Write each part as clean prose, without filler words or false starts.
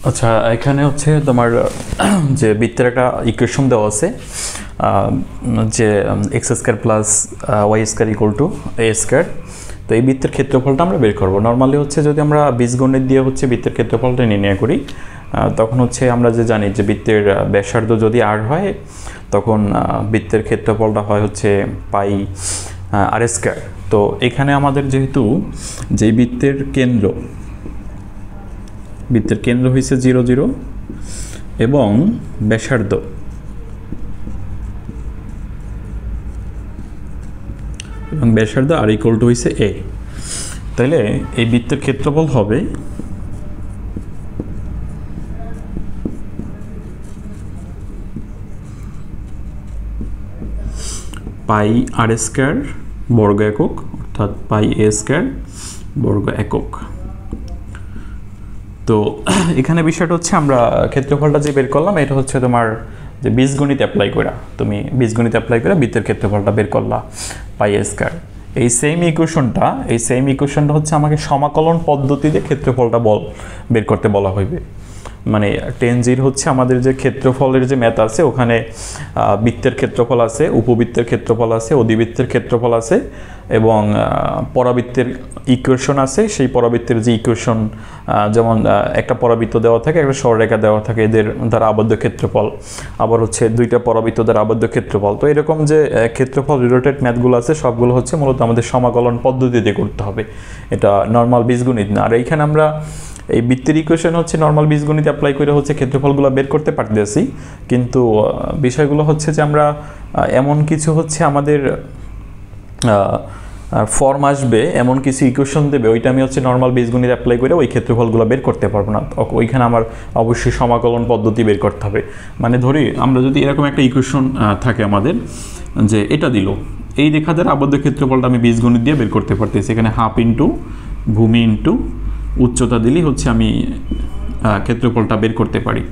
আচ্ছা, এখানে হচ্ছে তোমার যে বৃত্তের একটা ইকুয়েশন দেওয়া আছে যে x square plus y square equal to a square. তো এই বৃত্তের ক্ষেত্রফলটা আমরা বের করবো। নর্মালি হচ্ছে যদি আমরা বীজগণিত দিয়ে হচ্ছে বৃত্তের ক্ষেত্রফলটা নির্ণয় করি, তখন হচ্ছে আমরা যে জানি যে বৃত্তের ব্যাসার্ধ যদি আর হয়, তখন বৃত্তের ক্ষেত্রফলটা হয় হচ্ছে পাই আর স্কোয়ার। তো এখানে আমাদের যেহেতু যে বৃত্তের কেন্দ্র হয়েছে 0 0 এবং ব্যাসার্ধ আর ইকুয়াল টু হয়েছে এ, তাহলে এই বৃত্তের ক্ষেত্রফল হবে পাই আর স্কোয়ার বর্গ একক, অর্থাৎ পাই এ স্কোয়ার বর্গ একক। তো এখানে বিষয়টা হচ্ছে আমরা ক্ষেত্রফলটা যে বের করলাম, এটা হচ্ছে তোমার যে বীজগণিত অ্যাপ্লাই করা, তুমি বীজগণিত অ্যাপ্লাই করে বৃত্তের ক্ষেত্রফলটা বের করলা পাই এ স্কোয়ার। এই সেম ইকুয়েশনটা হচ্ছে আমাকে সমাকলন পদ্ধতিতে ক্ষেত্রফলটা বের করতে বলা হইবে। মানে টেন জির হচ্ছে আমাদের যে ক্ষেত্রফলের যে ম্যাথ আছে, ওখানে বৃত্তের ক্ষেত্রফল আছে, উপবৃত্তের ক্ষেত্রফল আছে, অধিবৃত্তের ক্ষেত্রফল আছে এবং পরাবৃত্তের ইকুয়েশন আছে। সেই পরাবৃত্তের যে ইকুয়েশন, যেমন একটা পরাবৃত্ত দেওয়া থাকে, একটা সরলরেখা দেওয়া থাকে, এদের দ্বারা আবদ্ধ ক্ষেত্রফল, আবার হচ্ছে দুইটা পরাবৃত্ত দ্বারা আবদ্ধ ক্ষেত্রফল। তো এরকম যে ক্ষেত্রফল রিলেটেড ম্যাথগুলো আছে, সবগুলো হচ্ছে মূলত আমাদের সমাকলন পদ্ধতিতে করতে হবে, এটা নর্মাল বীজগণিত না। আর এইখানে আমরা এই বৃত্তের ইকুয়েশন হচ্ছে নর্মাল বীজগণিত অ্যাপ্লাই করে হচ্ছে ক্ষেত্রফলগুলো বের করতে পারতেছি, কিন্তু বিষয়গুলো হচ্ছে যে আমরা এমন কিছু হচ্ছে আমাদের ফর্ম আসবে, এমন কিছু ইকুয়েশন দেবে, ওইটা আমি হচ্ছে নর্মাল বীজগণিত অ্যাপ্লাই করে ওই ক্ষেত্রফলগুলো বের করতে পারবো না। ওইখানে আমার অবশ্যই সমাকলন পদ্ধতি বের করতে হবে। মানে ধরি আমরা যদি এরকম একটা ইকুয়েশন থাকে আমাদের, যে এটা দিল, এই রেখা দ্বারা আবদ্ধ ক্ষেত্রফলটা আমি বীজগণিত দিয়ে বের করতে পারতেছি। এখানে হাফ ইন্টু ভূমি ইন্টু উচ্চতা দিলেই হচ্ছে আমি ক্ষেত্রফলটা বের করতে পারি।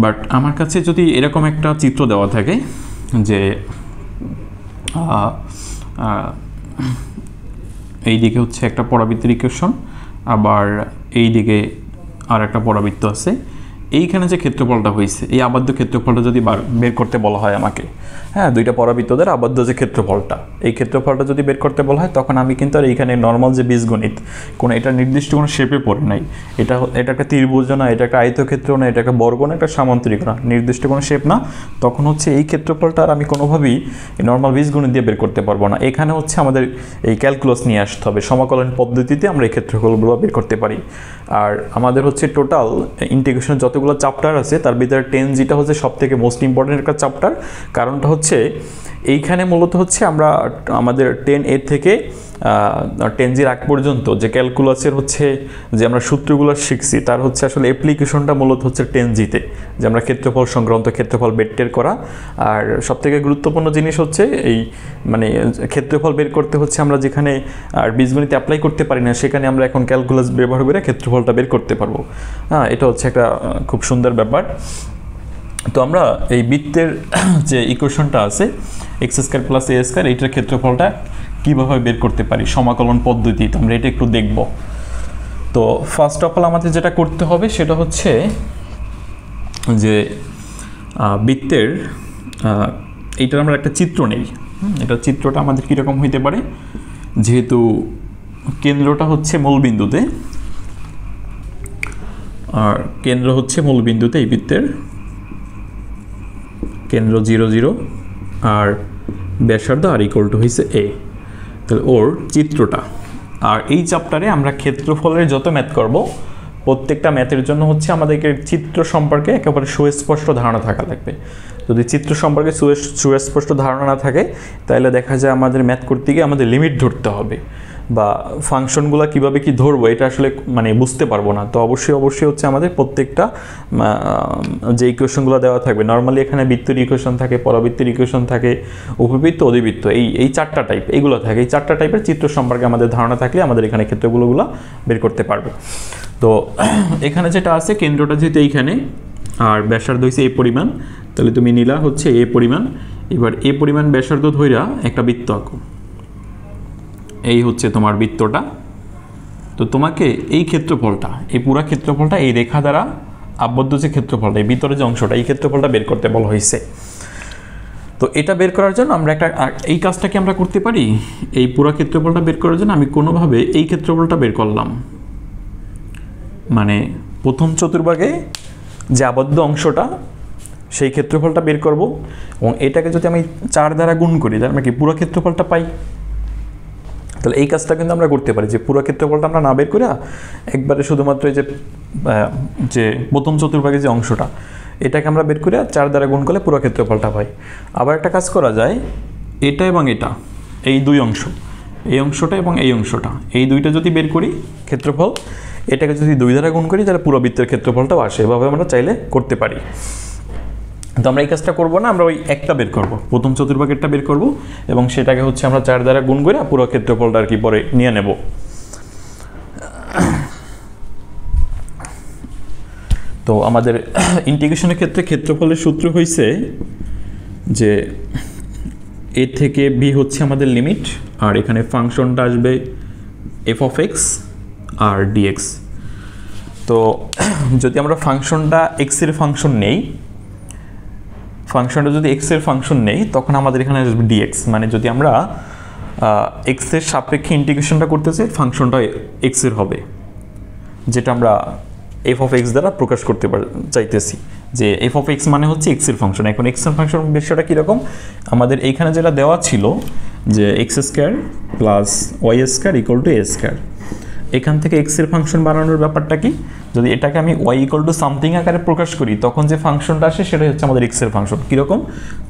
বাট আমার কাছে যদি এরকম একটা চিত্র দেওয়া থাকে যে এই দিকে হচ্ছে একটা পরাবৃত্তের ইকুয়েশন, আবার এই দিকে আর একটা পরাবৃত্ত আছে, এইখানে যে ক্ষেত্রফলটা হয়েছে, এই আবদ্ধ ক্ষেত্রফলটা যদি বের করতে বলা হয় আমাকে, হ্যাঁ, দুইটা পরাবৃত্তদের আবদ্ধ যে ক্ষেত্রফলটা, এই ক্ষেত্রফলটা যদি বের করতে বলা হয়, তখন আমি কিন্তু আর এইখানে নর্মাল যে বীজগণিত, কোনো এটা নির্দিষ্ট কোনো শেপে পড়ে নাই, এটা একটা ত্রিভুজ না, এটা একটা আয়তক্ষেত্র না, এটা একটা বর্গ না, একটা সামান্তরিক না, নির্দিষ্ট কোনো শেপ না। তখন হচ্ছে এই ক্ষেত্রফলটা আর আমি কোনোভাবেই নর্মাল বীজগণিত দিয়ে বের করতে পারবো না। এখানে হচ্ছে আমাদের এই ক্যালকুলাস নিয়ে আসতে হবে, সমাকলন পদ্ধতিতে আমরা এই ক্ষেত্রফলগুলো বের করতে পারি। আর আমাদের হচ্ছে টোটাল ইন্টিগ্রেশনের যতগুলো চ্যাপ্টার আছে, তার ভিতরে 10 জিটা হচ্ছে সব থেকে মোস্ট ইম্পর্টেন্ট একটা চ্যাপ্টার। কারণটা হচ্ছে এইখানে মূলত হচ্ছে আমরা আমাদের 10A থেকে 10G আগ পর্যন্ত যে ক্যালকুলাসের হচ্ছে যে আমরা সূত্রগুলো শিখছি, তার হচ্ছে আসলে অ্যাপ্লিকেশনটা মূলত হচ্ছে 10Gতে, যে আমরা ক্ষেত্রফল সংক্রান্ত ক্ষেত্রফল বের করা। আর সবথেকে গুরুত্বপূর্ণ জিনিস হচ্ছে এই মানে ক্ষেত্রফল বের করতে হচ্ছে আমরা যেখানে আর বীজগণিত অ্যাপ্লাই করতে পারি না, সেখানে আমরা এখন ক্যালকুলাস ব্যবহার করে ক্ষেত্রফলটা বের করতে পারবো। হ্যাঁ, এটা হচ্ছে একটা খুব সুন্দর ব্যাপার। তো আমরা এই বৃত্তের যে ইকুয়েশনটা আছে x square plus a square, এইটার ক্ষেত্রফলটা কীভাবে বের করতে পারি সমাকলন পদ্ধতি, তো আমরা এটা একটু দেখব। তো ফার্স্ট অফ অল আমাদের যেটা করতে হবে সেটা হচ্ছে যে বৃত্তের এইটার আমরা একটা চিত্র নেই। এটা চিত্রটা আমাদের কীরকম হইতে পারে, যেহেতু কেন্দ্রটা হচ্ছে মূলবিন্দুতে, আর কেন্দ্র হচ্ছে মূলবিন্দুতে, এই বৃত্তের কেন্দ্র 0 0 আর ব্যাসার্ধ আর ইকুয়াল টু হয়েছে এ, তাহলে ওর চিত্রটা। আর এই চ্যাপ্টারে আমরা ক্ষেত্রফলের যত ম্যাথ করব, প্রত্যেকটা ম্যাথের জন্য হচ্ছে আমাদেরকে চিত্র সম্পর্কে একেবারে সুস্পষ্ট ধারণা থাকা লাগবে। যদি চিত্র সম্পর্কে সুস্পষ্ট ধারণা না থাকে, তাহলে দেখা যায় আমাদের ম্যাথ করতে গিয়ে আমাদের লিমিট ধরতে হবে, বা ফাংশনগুলো কীভাবে কি ধরবো এটা আসলে মানে বুঝতে পারবো না। তো অবশ্যই হচ্ছে আমাদের প্রত্যেকটা যে ইকুয়েশনগুলো দেওয়া থাকবে, নর্মালি এখানে বৃত্তের ইকুয়েশন থাকে, পরাবৃত্তের ইকুয়েশন থাকে, উপবৃত্ত, অধিবৃত্ত, এই চারটা টাইপ এইগুলো থাকে। এই চারটা টাইপের চিত্র সম্পর্কে আমাদের ধারণা থাকলে আমাদের এখানে ক্ষেত্রগুলো বের করতে পারবে। তো এখানে যেটা আছে, কেন্দ্রটা যেহেতু এইখানে আর ব্যাসার্ধ হয়েছে এই পরিমাণ, তাহলে তুমি নিলা হচ্ছে এ পরিমাণ। এবার এ পরিমাণ ব্যাসার্ধ ধইরা একটা বৃত্ত আঁকো, এই হচ্ছে তোমার বৃত্তটা। তো তো তোমাকে এই ক্ষেত্রফলটা, এই পুরো ক্ষেত্রফলটা এই রেখা দ্বারা আবদ্ধ যে ক্ষেত্রফলটা, এই ভিতরে যে অংশটা, এই ক্ষেত্রফলটা বের করতে বলা হয়েছে। তো এটা বের করার জন্য আমরা এই কাজটা কি আমরা করতে পারি? এই পুরো ক্ষেত্রফলটা বের করার জন্য আমি কোনোভাবে এই ক্ষেত্রফলটা বের করলাম, মানে প্রথম চতুর্ভাগে যে আবদ্ধ অংশটা সেই ক্ষেত্রফলটা বের করব, এবং এটাকে যদি আমি 4 দ্বারা গুণ করি তাহলে আমরা কি পুরো ক্ষেত্রফলটা পাই। তাহলে এই কাজটা কিন্তু আমরা করতে পারি যে পুরো ক্ষেত্রফলটা আমরা না বের করে একবারে শুধুমাত্র এই যে প্রথম চতুর্ভাগে যে অংশটা, এটাকে আমরা বের করে 4 দ্বারা গুণ করলে পুরো ক্ষেত্রফলটা পাই। আবার একটা কাজ করা যায়, এটা এবং এটা, এই দুই অংশ, এই অংশটা এবং এই অংশটা, এই দুইটা যদি বের করি ক্ষেত্রফল, এটাকে যদি 2 দ্বারা গুণ করি তাহলে পুরো বৃত্তের ক্ষেত্রফলটাও আসে। এভাবে আমরা চাইলে করতে পারি। তো আমরা এই কাজটা করবো না, আমরা ওই একটা বের করব, প্রথম চতুর্ভাগেরটা বের করব এবং সেটাকে হচ্ছে আমরা 4 দ্বারা গুণ করে পুরো ক্ষেত্রফলটা আর কি পরে নিয়ে নেব। তো আমাদের ইন্টিগ্রেশনের ক্ষেত্রে ক্ষেত্রফলের সূত্র হয়েছে যে এ থেকে বি হচ্ছে আমাদের লিমিট, আর এখানে ফাংশনটা আসবে এফ অফ এক্স আর ডিএক্স। তো যদি আমরা ফাংশনটা এক্সের ফাংশন নেই, ফাংশনটা যদি এক্সের ফাংশন নেই তখন আমাদের এখানে আসবে ডিএক্স, মানে যদি আমরা এক্সের সাপেক্ষে ইন্টিগ্রেশনটা করতে চাই ফাংশনটা এক্সের হবে, যেটা আমরা এফ অফ এক্স দ্বারা প্রকাশ করতে চাইতেছি যে এফ অফ এক্স মানে হচ্ছে এক্সের ফাংশন। এখন এক্সের ফাংশন বিষয়টা কীরকম, আমাদের এইখানে যেটা দেওয়া ছিল যে x square plus y square equal to a square, এখান থেকে এক্সের ফাংশন বানানোর ব্যাপারটা কি, যদি এটাকে আমি ওয়াই ইকুয়াল টু সামথিং আকারে প্রকাশ করি তখন যে ফাংশনটা আসে সেটাই হচ্ছে আমাদের এক্সের ফাংশন। কীরকম,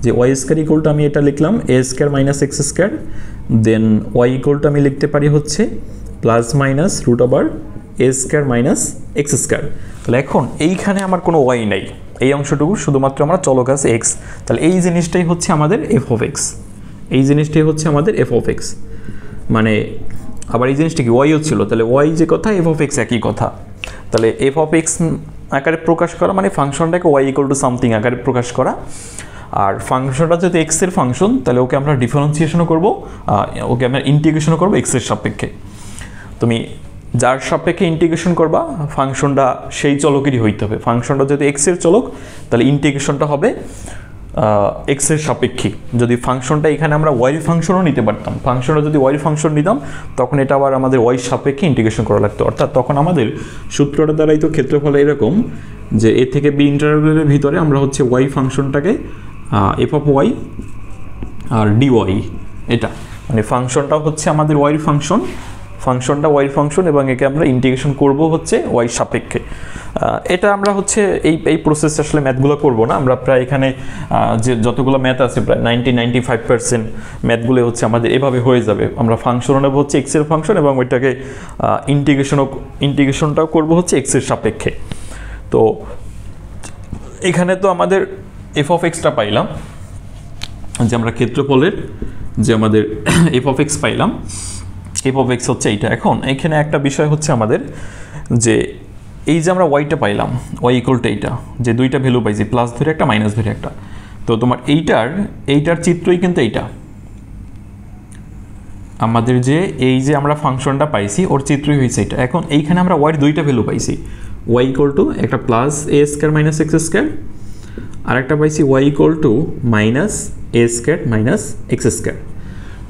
যে ওয়াই স্কোয়ার ইকুয়াল টু আমি এটা লিখলাম A square minus x square, then Y equal to আমি লিখতে পারি হচ্ছে প্লাস মাইনাস রুট ওভার এ স্কোয়ার মাইনাস এক্স স্কোয়ার। তাহলে এখন এইখানে আমার কোনো ওয়াই নাই, এই অংশটুকু শুধুমাত্র আমার চলক আছে এক্স, তাহলে এই জিনিসটাই হচ্ছে আমাদের এফ অফ এক্স, এই জিনিসটাই হচ্ছে আমাদের এফ অফ এক্স। মানে আবার এই জিনিসটা কি ওয়াই হচ্ছিল, তাহলে ওয়াই যে কথা এফ অফ এক্স একই কথা। তাহলে এফ অফ এক্স আকারে প্রকাশ করা মানে ফাংশনটাকে ওয়াই ইকুয়াল টু সামথিং আকারে প্রকাশ করা, আর ফাংশনটা যদি এক্সের ফাংশন তাহলে ওকে আমরা ডিফারেন্সিয়েশনও করবো, ওকে আমরা ইন্টিগ্রেশনও করবো এক্সের সাপেক্ষে। তুমি যার সাপেক্ষে ইন্টিগ্রেশন করবা ফাংশনটা সেই চলকেরই হইতে হবে। ফাংশনটা যদি এক্সের চলক তাহলে ইন্টিগ্রেশনটা হবে এক্সের সাপেক্ষে। যদি ফাংশনটা এখানে আমরা ওয়াই ফাংশনও নিতে পারতাম, ফাংশনটা যদি ওয়াই ফাংশন নিতাম তখন এটা আবার আমাদের ওয়াই সাপেক্ষে ইন্টিগ্রেশন করা লাগতো, অর্থাৎ তখন আমাদের সূত্রটা দ্বারাই তো ক্ষেত্রফল এরকম যে এ থেকে বি ইন্টারভ্যালের ভিতরে আমরা হচ্ছে ওয়াই ফাংশনটাকে এফ অফ ওয়াই আর ডি ওয়াই, এটা মানে ফাংশনটা হচ্ছে আমাদের ওয়াই ফাংশন, ফাংশনটা ওয়াই ফাংশন এবং একে আমরা ইন্টিগ্রেশন করব হচ্ছে ওয়াই সাপেক্ষে। এটা আমরা হচ্ছে এই প্রসেস আসলে ম্যাথগুলো করব না, আমরা প্রায় এখানে যে যতগুলো ম্যাথ আছে প্রায় 95% ম্যাথগুলো হচ্ছে আমাদের এভাবে হয়ে যাবে। আমরা ফাংশন নেব হচ্ছে এক্সের ফাংশন এবং ওইটাকে ইন্টিগ্রেশনটাও করব হচ্ছে এক্সের সাপেক্ষে। তো এখানে তো আমাদের এফ অফ এক্সটা পাইলাম, যে আমরা ক্ষেত্রফলের যে আমাদের এফ অফ এক্স পাইলাম, এফ অফ এক্স হচ্ছে এইটা। এখন এখানে একটা বিষয় হচ্ছে আমাদের যে এই যে আমরা ওয়াইটা পাইলাম, ওয়াই ইকুয়াল টু এইটা, যে দুইটা ভ্যালু পাইছি প্লাস ধরে একটা মাইনাস ধরে একটা, তো তোমার এইটার চিত্রই কিন্তু এইটা, আমাদের যে এই যে আমরা ফাংশনটা পাইছি ওর চিত্রই হয়েছে এটা। এখন এইখানে আমরা ওয়াইয়ের দুইটা ভ্যালু পাইছি, ওয়াই ইকুয়াল টু একটা plus a square minus x square, আর একটা পাইছি y equal to minus a square minus x square.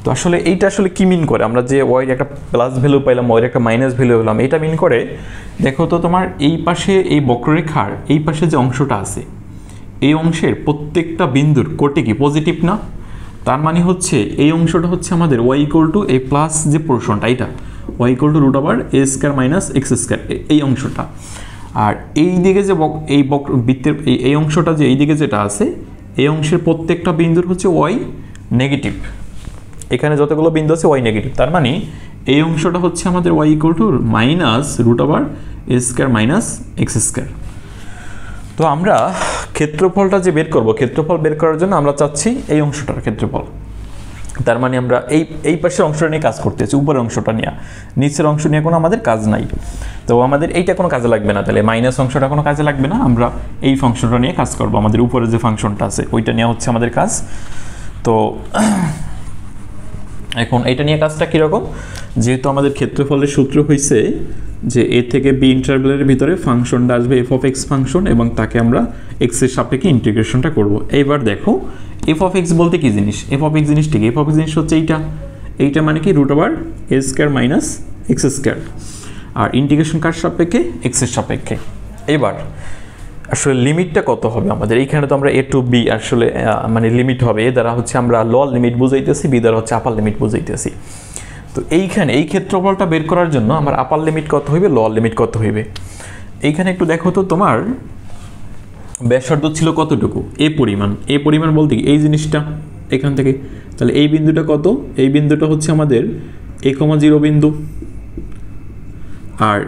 তো আসলে এইটা আসলে কি মিন করে, আমরা যে ওয়াইয়ের একটা প্লাস ভ্যালু পাইলাম ওয়াইয়ের একটা মাইনাস ভ্যালু পেলাম, এটা মিন করে দেখো তো তোমার এই পাশে এই বক্ররেখার এই পাশে যে অংশটা আছে এই অংশের প্রত্যেকটা বিন্দুর কোটে কি পজিটিভ না, তার মানে হচ্ছে এই অংশটা হচ্ছে আমাদের ওয়াই ইকুয়াল টু এই প্লাস যে পোর্শনটা এটা y equal to root over A square minus x square এই অংশটা, আর এই দিকে যে এই বৃত্তের এই অংশটা যে এই দিকে যেটা আছে এই অংশের প্রত্যেকটা বিন্দুর হচ্ছে ওয়াই নেগেটিভ, এখানে যতগুলো বিন্দু আছে ওয়াই নেগেটিভ, তার মানে এই অংশটা হচ্ছে আমাদের y equal to minus root over A square minus x square. তো আমরা ক্ষেত্রফলটা যে বের করব, ক্ষেত্রফল বের করার জন্য আমরা চাচ্ছি এই অংশটার ক্ষেত্রফল, তার মানে আমরা এই পাশের অংশটা নিয়ে কাজ করতেছি, উপরের অংশটা নিয়ে, নিচের অংশ নিয়ে কোনো আমাদের কাজ নাই। তো আমাদের এইটা কোনো কাজে লাগবে না, তাহলে মাইনাস অংশটা কোনো কাজে লাগবে না, আমরা এই ফাংশনটা নিয়ে কাজ করব, আমাদের উপরে যে ফাংশনটা আছে ওইটা নিয়ে হচ্ছে আমাদের কাজ। তো এখন এইটা নিয়ে কাজটা কীরকম, যেহেতু আমাদের ক্ষেত্রফলের সূত্র হয়েছে যে এ থেকে বি ইন্টারভ্যালের ভিতরে ফাংশনটা আসবে এফ অফ এক্স ফাংশন, এবং তাকে আমরা এক্সের সাপেক্ষে ইন্টিগ্রেশনটা করব। এইবার দেখো এফ অফ এক্স বলতে কী জিনিস, এফ অফ এক্স জিনিসটি কি? এফ অফ এক্স জিনিস হচ্ছে এইটা মানে কি রুট ওভার এ স্কোয়ার মাইনাস এক্স স্কোয়ার, আর ইন্টিগ্রেশন কার সাপেক্ষে? এক্সের সাপেক্ষে। এবার আসলে লিমিটটা কত হবে আমাদের? এইখানে তো আমরা এ টু বি আসলে মানে লিমিট হবে, এ দ্বারা হচ্ছে আমরা লোয়ার লিমিট বুঝাইতেছি, বি দ্বারা হচ্ছে আপার লিমিট বুঝাইতেছি। তো এইখানে এই ক্ষেত্রফলটা বের করার জন্য আমার আপার লিমিট কত হইবে, লোয়ার লিমিট কত হইবে? এইখানে একটু দেখো তো, তোমার ব্যাসার্ধ ছিল কতটুকু? এ পরিমাণ বলতে কি এই জিনিসটা এখান থেকে, তাহলে এই বিন্দুটা কত? এই বিন্দুটা হচ্ছে আমাদের a,0 বিন্দু, আর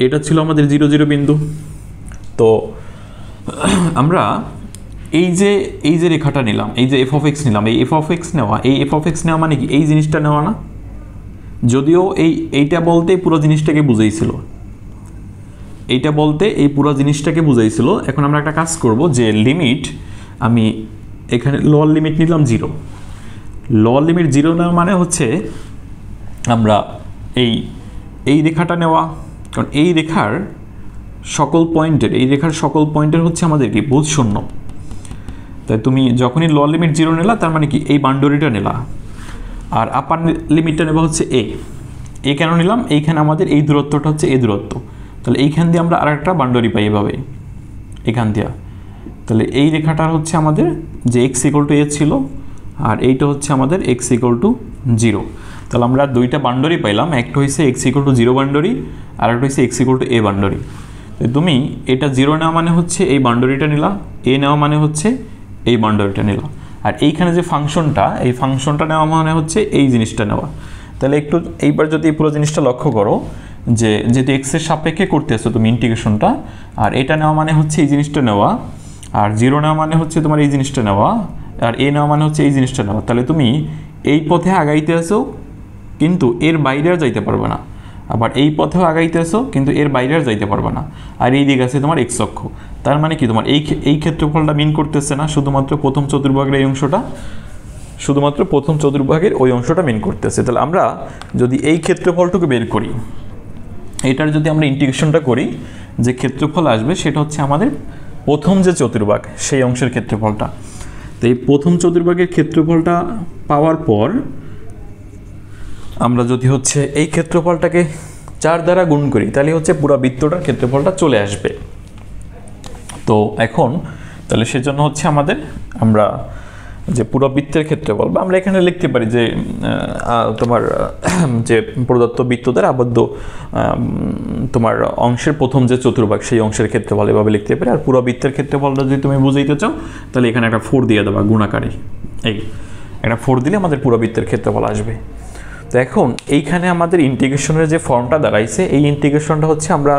এটা ছিল আমাদের 0 0 বিন্দু। তো আমরা এই যে রেখাটা নিলাম, এই যে এফ অফ এক্স নিলাম, এই এফ অফ এক্স নেওয়া মানে কি এই জিনিসটা নেওয়া না? যদিও এইটা বলতে পুরো জিনিসটাকে বুঝাইছিল, এইটা বলতে এই পুরো জিনিসটাকে বুঝাইছিল। এখন আমরা একটা কাজ করব যে লিমিট, আমি এখানে লোয়ার লিমিট নিলাম 0। লোয়ার লিমিট 0 নেওয়া মানে হচ্ছে আমরা এই রেখাটা নেওয়া, কারণ এই রেখার সকল পয়েন্টের হচ্ছে আমাদের কি বোধ শূন্য। তাই তুমি যখনই লোয়ার লিমিট 0 নিলা, তার মানে কি এই বাউন্ডারিটা নিলা, আর আপার লিমিটটা নেওয়া হচ্ছে এ কেন নিলাম? এইখানে আমাদের এই দূরত্বটা হচ্ছে এ দূরত্ব, তাহলে এইখান দিয়ে আমরা আরেকটা বাউন্ডারি পাই এভাবে এখান দিয়ে। তাহলে এই রেখাটা হচ্ছে আমাদের যে এক্স ইকুয়াল টু এ ছিল, আর এইটা হচ্ছে আমাদের এক্স ইকুয়াল টু 0। তাহলে আমরা দুইটা বাউন্ডারি পাইলাম, একটা হচ্ছে এক্স ইকুয়াল টু 0 বাউন্ডারি, আর একটা হচ্ছে x equal to A boundary. তুমি এটা 0 নেওয়া মানে হচ্ছে এই বাউন্ডারিটা নিলা, এ নেওয়া মানে হচ্ছে এই বাউন্ডারিটা নিলা, আর এইখানে যে ফাংশনটা, এই ফাংশনটা নেওয়া মানে হচ্ছে এই জিনিসটা নেওয়া। তাহলে একটু এইবার যদি পুরো জিনিসটা লক্ষ্য করো, যে যেহেতু এক্সের সাপেক্ষে করতেছো তুমি ইন্টিগ্রেশনটা, আর এটা নেওয়া মানে হচ্ছে এই জিনিসটা নেওয়া, আর 0 নেওয়া মানে হচ্ছে তোমার এই জিনিসটা নেওয়া, আর এ নেওয়া মানে হচ্ছে এই জিনিসটা নেওয়া। তাহলে তুমি এই পথে আগাইতে আসো, কিন্তু এর বাইরে আর যাইতে পারবে না, আবার এই পথেও আগাইতে আসো, কিন্তু এর বাইরে আর যাইতে পারবে না। আর এই দিকে আছে তোমার এক্স অক্ষ, তার মানে কি তোমার এই ক্ষেত্রফলটা মিন করতেছে না, শুধুমাত্র প্রথম চতুর্ভাগের এই অংশটা, শুধুমাত্র প্রথম চতুর্ভাগের ওই অংশটা মিন করতেছে। তাহলে আমরা যদি এই ক্ষেত্রফলটুকু বের করি, এটার যদি আমরা ইন্টিগ্রেশনটা করি, যে ক্ষেত্রফল আসবে সেটা হচ্ছে আমাদের প্রথম যে চতুর্ভাগ সেই অংশের ক্ষেত্রফলটা। তো এই প্রথম চতুর্ভাগের ক্ষেত্রফলটা পাওয়ার পর আমরা যদি হচ্ছে এই ক্ষেত্রফলটাকে 4 দ্বারা গুণ করি, তাহলে হচ্ছে পুরো বৃত্তটার ক্ষেত্রফলটা চলে আসবে। তো এখন তাহলে সেজন্য হচ্ছে আমরা যে পুরো বৃত্তের ক্ষেত্রফল, বা আমরা এখানে লিখতে পারি যে তোমার যে প্রদত্ত বৃত্ত দ্বারা আবদ্ধ তোমার অংশের প্রথম যে চতুর্ভাগ সেই অংশের ক্ষেত্রফল এভাবে লিখতে পারি। আর পুরো বৃত্তের ক্ষেত্রফলটা যদি তুমি বুঝাইতে চাও, তাহলে এখানে একটা 4 দিয়ে দেবা গুণাকারে, এই একটা 4 দিলে আমাদের পুরো বৃত্তের ক্ষেত্রফল আসবে। তো এখন এইখানে আমাদের ইন্টিগ্রেশনের যে ফর্মটা দাঁড়াইছে, এই ইন্টিগ্রেশনটা হচ্ছে আমরা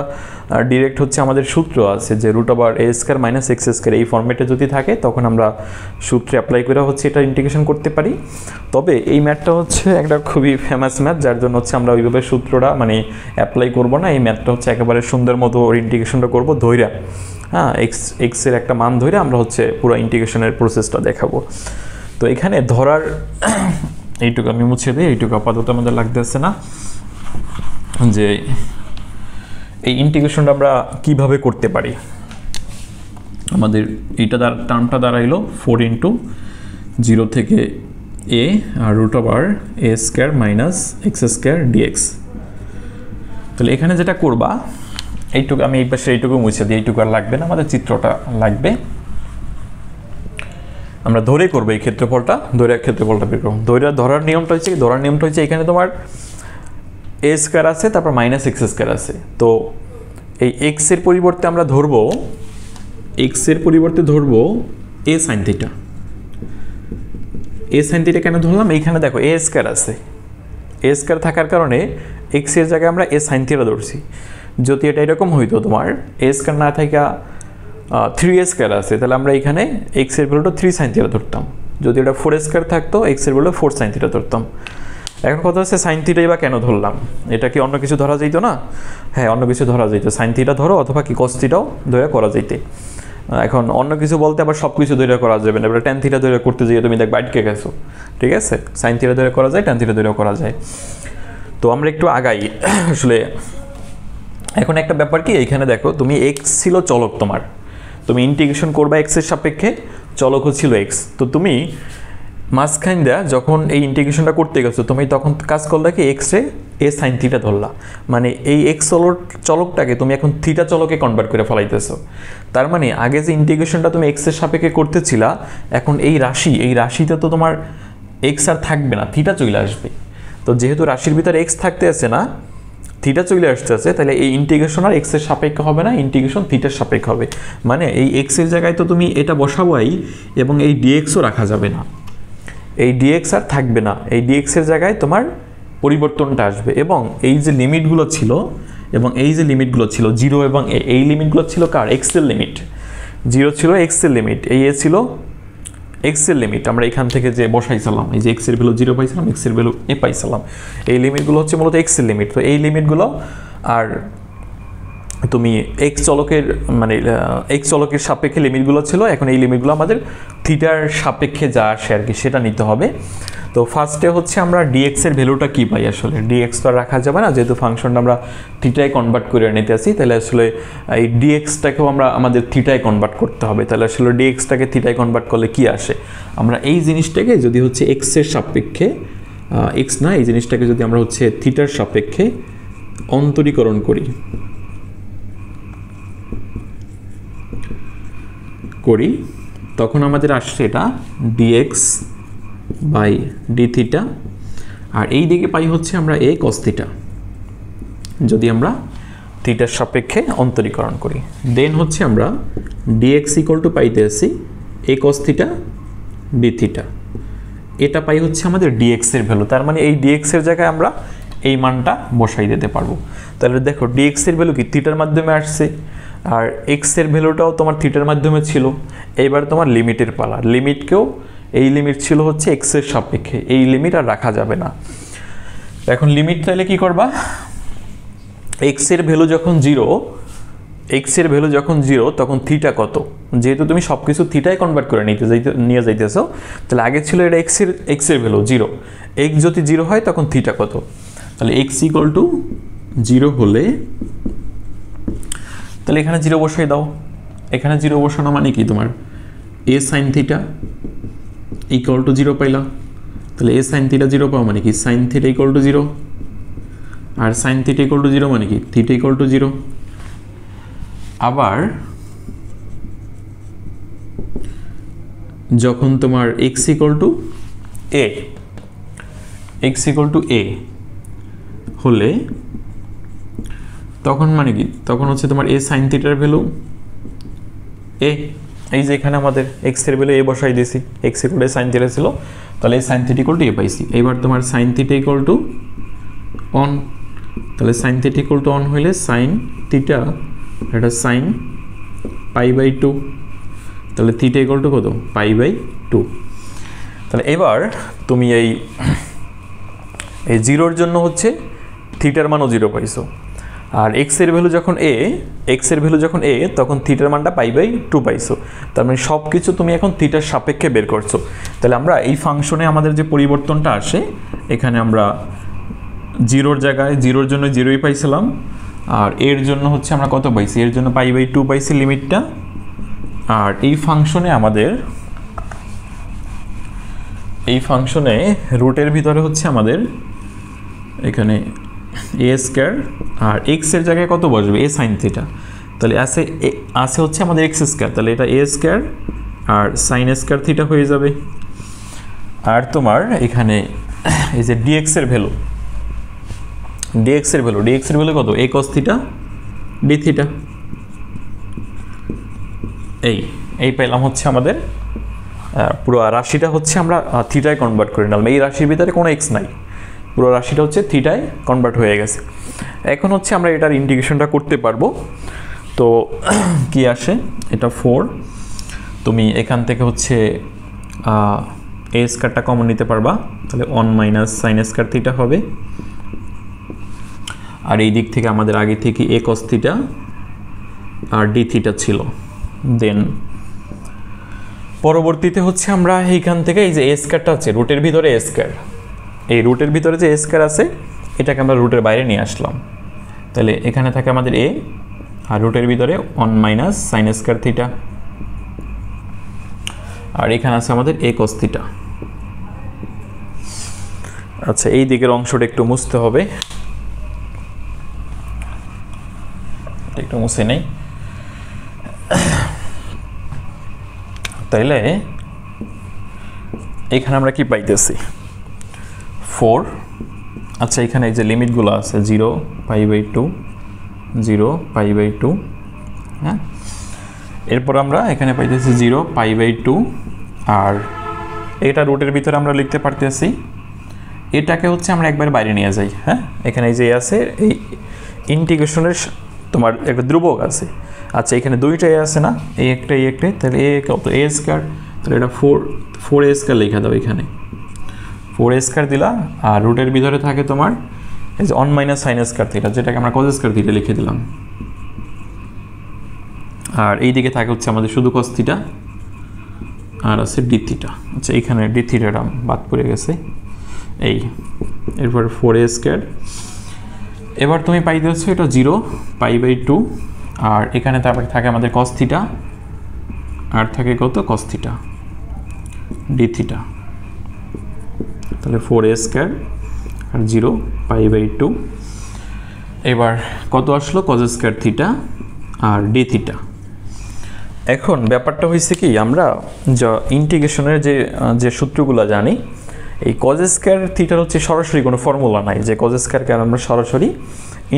ডিরেক্ট হচ্ছে আমাদের সূত্র আছে যে রুট ওভার এ স্কোয়ার মাইনাস এক্স স্কোয়ার, এই ফর্মেটে যদি থাকে তখন আমরা সূত্রে অ্যাপ্লাই করে হচ্ছে এটা ইন্টিগ্রেশন করতে পারি। তবে এই ম্যাথটা হচ্ছে একটা খুবই ফেমাস ম্যাথ, যার জন্য হচ্ছে আমরা ওইভাবে সূত্রটা মানে অ্যাপ্লাই করব না। এই ম্যাথটা হচ্ছে একেবারে সুন্দর মতো ইন্টিগ্রেশনটা করব ধৈর্য, হ্যাঁ, এক্সের একটা মান ধরে আমরা হচ্ছে পুরো ইন্টিগ্রেশনের প্রসেসটা দেখাবো। তো এখানে ধরার এইটুকু আমি মুছে দিই, এইটুকু আপাতত আমাদের লাগতেছে না, যে এই ইন্টিগ্রেশনটা আমরা কিভাবে করতে পারি। আমাদের এইটা টার্মটা দাঁড়াইলো 4 × 0 থেকে a আর রুট ওভার এ square minus x square dx. তাহলে এখানে যেটা করবা, এইটুকু আমি এই পাশে এইটুকু মুছে দিই, এইটুকু আর লাগবে না, আমাদের চিত্রটা লাগবে। আমরা ধরে করবো এই ক্ষেত্রফলটা, ক্ষেত্রফলটা বের করবো। ধরার নিয়মটা হচ্ছে এখানে তোমার এ স্কোয়ার আছে, তারপর মাইনাস এক্স স্কোয়ার আছে। তো এই এক্সের পরিবর্তে আমরা ধরবো এ সাইন থিটা। কেন ধরলাম? এইখানে দেখো এ স্কোয়ার আছে, এ স্কোয়ার থাকার কারণে এক্সের জায়গায় আমরা এ সাইন থিটা ধরছি। যদি এটা এরকম হইতো তোমার এ স্কোয়ার না থাকা 3a স্কোয়ার আছে, তাহলে আমরা এখানে এক্স এর ভ্যালুটা 3 সাইন থিটা ধরতাম। যদি এটা 4 স্কোয়ার থাকতো, এক্স এর ভ্যালু 4 সাইন থিটা ধরতাম। এখন কথা হচ্ছে সাইন থিটাই বা কেন ধরলাম? এটা কি অন্য কিছু ধরা যাইতো না? হ্যাঁ, অন্য কিছু ধরা যাইতো, সাইন থিটা ধরো অথবা কি কস থিটাও ধরে করা যাইতে। এখন অন্য কিছু বলতে আবার সব কিছু ধরে করা যাবে না। এবার ট্যান থিটা ধরে করতে যাই তুমি দেখবে আটকে গেছো, ঠিক আছে? সাইন থিটা ধরে করা যায়, ট্যান থিটা ধরেও করা যায়। তো আমরা একটু আগাই আসলে। এখন একটা ব্যাপার কি, এইখানে দেখো তুমি এক্স ছিল চলক, তোমার তুমি ইন্টিগ্রেশন করবা এক্সের সাপেক্ষে, চলকও ছিল এক্স। তো তুমি মাঝখান দেয়া যখন এই ইন্টিগ্রেশনটা করতে গেছো, তুমি তখন কাজ করলে কি এক্সে এ সাইন থিটা ধরলা, মানে এই এক্স চলকটাকে তুমি এখন থিটা চলকে কনভার্ট করে ফেলাইতেছো। তার মানে আগে যে ইন্টিগ্রেশনটা তুমি এক্সের সাপেক্ষে করতেছিলা, এখন এই রাশিতে তো তোমার এক্স আর থাকবে না, থিটা চলে আসবে। তো যেহেতু রাশির ভিতরে এক্স থাকতে আছে না, থিটা চলে আসতে আছে, তাহলে এই ইন্টিগ্রেশন আর এক্সের সাপেক্ষে হবে না, ইন্টিগ্রেশন থিটার সাপেক্ষে হবে। মানে এই এক্সের জায়গায় তো তুমি এটা বসাবোই, এবং এই ডিএক্সও রাখা যাবে না, এই ডিএক্স আর থাকবে না, এই ডিএক্সের জায়গায় তোমার পরিবর্তনটা আসবে। এবং এই যে লিমিটগুলো ছিল, এবং এই যে লিমিটগুলো ছিল জিরো এবং এই লিমিটগুলো ছিল কার, এক্সের লিমিট। জিরো ছিল এক্সের লিমিট, এই এ ছিল এক্সের লিমিট। আমরা এখান থেকে যে বসাইছিলাম, এই যে এক্সের ভ্যালু জিরো পাইছিলাম, এক্সের ভ্যালু এ পাইছিলাম, এই লিমিটগুলো হচ্ছে মূলত এক্সের লিমিট। তো এই লিমিটগুলো আর তুমি এক্স চলকের মানে এক্স চলকের সাপেক্ষে লিমিটগুলো ছিল, এখন এই লিমিটগুলো আমাদের থিটার সাপেক্ষে যা আসে আর কি সেটা নিতে হবে। তো ফার্স্টে হচ্ছে আমরা ডিএক্সের ভ্যালুটা কী পাই, আসলে ডিএক্স তো আর রাখা যাবে না, যেহেতু ফাংশনটা আমরা থিটায় কনভার্ট করে নিতে আসি, তাহলে আসলে এই ডিএক্সটাকেও আমরা আমাদের থিটায় কনভার্ট করতে হবে। তাহলে আসলে ডিএক্সটাকে থিটায় কনভার্ট করলে কি আসে, আমরা এই জিনিসটাকে যদি হচ্ছে এক্সের সাপেক্ষে, এক্স না, এই জিনিসটাকে যদি আমরা হচ্ছে থিটার সাপেক্ষে অন্তরীকরণ করি তখন আমাদের আসছে এটা ডিএক্স বাই ডি থিটা, আর এই দিকে পাই হচ্ছে আমরা এ কস থিটা, যদি আমরা থিটার সাপেক্ষে অন্তরীকরণ করি। দেন হচ্ছে আমরা ডিএক্স ইকুয়াল টু পাইতে আসি এ কস থিটা ডি থিটা, এটা পাই হচ্ছে আমাদের ডিএক্সের ভ্যালু। তার মানে এই ডিএক্সের জায়গায় আমরা এই মানটা বসাই দিতে পারবো। তাহলে দেখো ডিএক্সের ভ্যালু কি থিটার মাধ্যমে আসছে, আর এক্সের ভ্যালুটাও তোমার থিটার মাধ্যমে ছিল। এইবার তোমার লিমিটের পালা, লিমিটকেও এই লিমিট ছিল হচ্ছে এক্সের সাপেক্ষে, এই লিমিট আর রাখা যাবে না। এখন লিমিট তাহলে কি করবা, এক্সের ভ্যালু যখন জিরো তখন থিটা কত, যেহেতু তুমি সব কিছু থিটায় কনভার্ট করে নিয়ে যাইতেছো, তাহলে আগে ছিল এটা এক্সের ভ্যালু জিরো, এক্স যদি জিরো হয় তখন থিটা কত, তাহলে এক্স ইকুয়াল টু জিরো হলে, তাহলে এখানে জিরো বসাই দাও। এখানে জিরো বসানো মানে কি, তোমার A sine theta equal to zero পাইলা, তাহলে এ সাইন থিটা জিরো পাও মানে কি sine theta equal to zero, আর sine theta equal to zero মানে কি থিটা ইকুয়াল টু জিরো। আবার যখন তোমার এক্স ইকুয়াল টু এ হলে তখন মানে কি, তখন হচ্ছে তোমার এ সাইন থিটার ভ্যালু এ, এই যে এখানে আমাদের এক্স এর ভ্যালু এ বসাই দিয়েছি, X equal to sine theta ছিল, তাহলে এই sine theta equal to A পাইছি। এবার তোমার sine theta equal to one, তাহলে sine theta equal to one হইলে সাইন থিটা এটা সাইন পাই বাই টু, তাহলে থিটা ইকুয়াল টু কত পাই বাই টু। তাহলে এবার তুমি এই জিরোর জন্য হচ্ছে থিটার মানও জিরো পাইছো, আর এক্সের ভ্যালু যখন এ তখন থিটার মানটা পাই বাই টু পাইছো। তার মানে সব কিছু তুমি এখন থিটার সাপেক্ষে বের করছো। তাহলে আমরা এই ফাংশনে আমাদের যে পরিবর্তনটা আসে, এখানে আমরা জিরোর জায়গায় জিরোর জন্য জিরোই পাইছিলাম, আর এর জন্য হচ্ছে আমরা কত পাইছি, এর জন্য পাই বাই টু পাইছি লিমিটটা। আর এই ফাংশনে রুটের ভিতরে হচ্ছে আমাদের এখানে এ স্কয়ার, আর এক্সের জায়গায় কত বসবে এ সাইন থিটা, তাহলে আছে হচ্ছে আমাদের এক্স স্কয়ার, তাহলে এটা এ স্কয়ার আর সাইন স্কয়ার থিটা হয়ে যাবে। আর তোমার এখানে এই যে ডিএক্সের ভ্যালু কত এ কস থিটা ডি থিটা, এই পেলাম হচ্ছে আমাদের পুরো রাশিটা হচ্ছে আমরা থিটায় কনভার্ট করে নিলাম। এই রাশির ভিতরে কোনো এক্স নাই, পুরো রাশিটা হচ্ছে থিটায় কনভার্ট হয়ে গেছে। এখন হচ্ছে আমরা এটার ইন্টিগ্রেশনটা করতে পারবো। তো কি আসে, এটা 4, তুমি এখান থেকে হচ্ছে এ স্কয়ারটা কমন নিতে পারবা, তাহলে 1 মাইনাস সাইন স্কয়ার থিটা হবে। আর এই দিক থেকে আমাদের আগে থেকে এ কস থিটা আর ডি থিটা ছিল। দেন পরবর্তীতে হচ্ছে আমরা এইখান থেকে এই যে এ স্কয়ারটা আছে রুটের ভিতরে এ স্কয়ার, এই রুটের ভিতরে যে এ স্কয়ার আছে এটাকে আমরা রুটের বাইরে নিয়ে আসলাম, তাহলে এখানে থাকে আমাদের এ, আর রুটের ভিতরে 1 মাইনাস সাইন স্কয়ার থিটা, আর এখানে আছে আমাদের এ কস থিটা। আচ্ছা, এই দিকের অংশটা একটু মুছতে হবে, একটু মুছে নেই। তাইলে এখানে আমরা কি পাইতেছি 4। আচ্ছা, এখানে এই যে লিমিটগুলো আছে 0 π/2 0 π/2, হ্যাঁ। এরপর আমরা এখানে পাইতেছি 0 π/2, আর এটা রুটের ভিতরে আমরা লিখতে পারতেছি। এটাকে হচ্ছে আমরা একবার বাইরে নিয়ে যাই, হ্যাঁ। এখানে এই যে আছে, এই ইন্টিগ্রেশনের তোমার একটা ধ্রুবক আছে। আচ্ছা, এখানে দুইটাই আছে না, এই একটা এই একটা, তাহলে এ কত এ স্কয়ার, তাহলে এটা 4 এ স্কয়ার লেখা দাও এখানে, 4 এ স্কয়ার দিলা। আর রুটের ভিতরে থাকে তোমার এই যে 1 মাইনাস সাইন স্কয়ার থিটা, যেটাকে আমরা কজ স্কয়ার থিটা লিখে দিলাম। আর এই দিকে থাকে হচ্ছে আমাদের শুধু কস থিটা, আর আছে ডি থিটা। আচ্ছা, এখানে ডি থিটাটা বাদ পড়ে গেছে, এই এরপর 4 এ স্কয়ার। এবার তুমি পাইতে হচ্ছে এটা 0 π/2, আর এখানে তারপরে থাকে আমাদের কস থিটা, আর থাকে কত কস থিটা ডি থিটা, তাহলে 4 এ স্কয়ার আর 0 π/2। এবার কত আসলো কজ স্কয়ার থিটা আর ডি থিটা। এখন ব্যাপারটা হয়েছে কি, আমরা যা ইন্টিগ্রেশনের যে সূত্রগুলো জানি, এই কজ স্কয়ার থিটার হচ্ছে সরাসরি কোনো ফর্মুলা নাই যে কজ স্কয়ারকে আমরা সরাসরি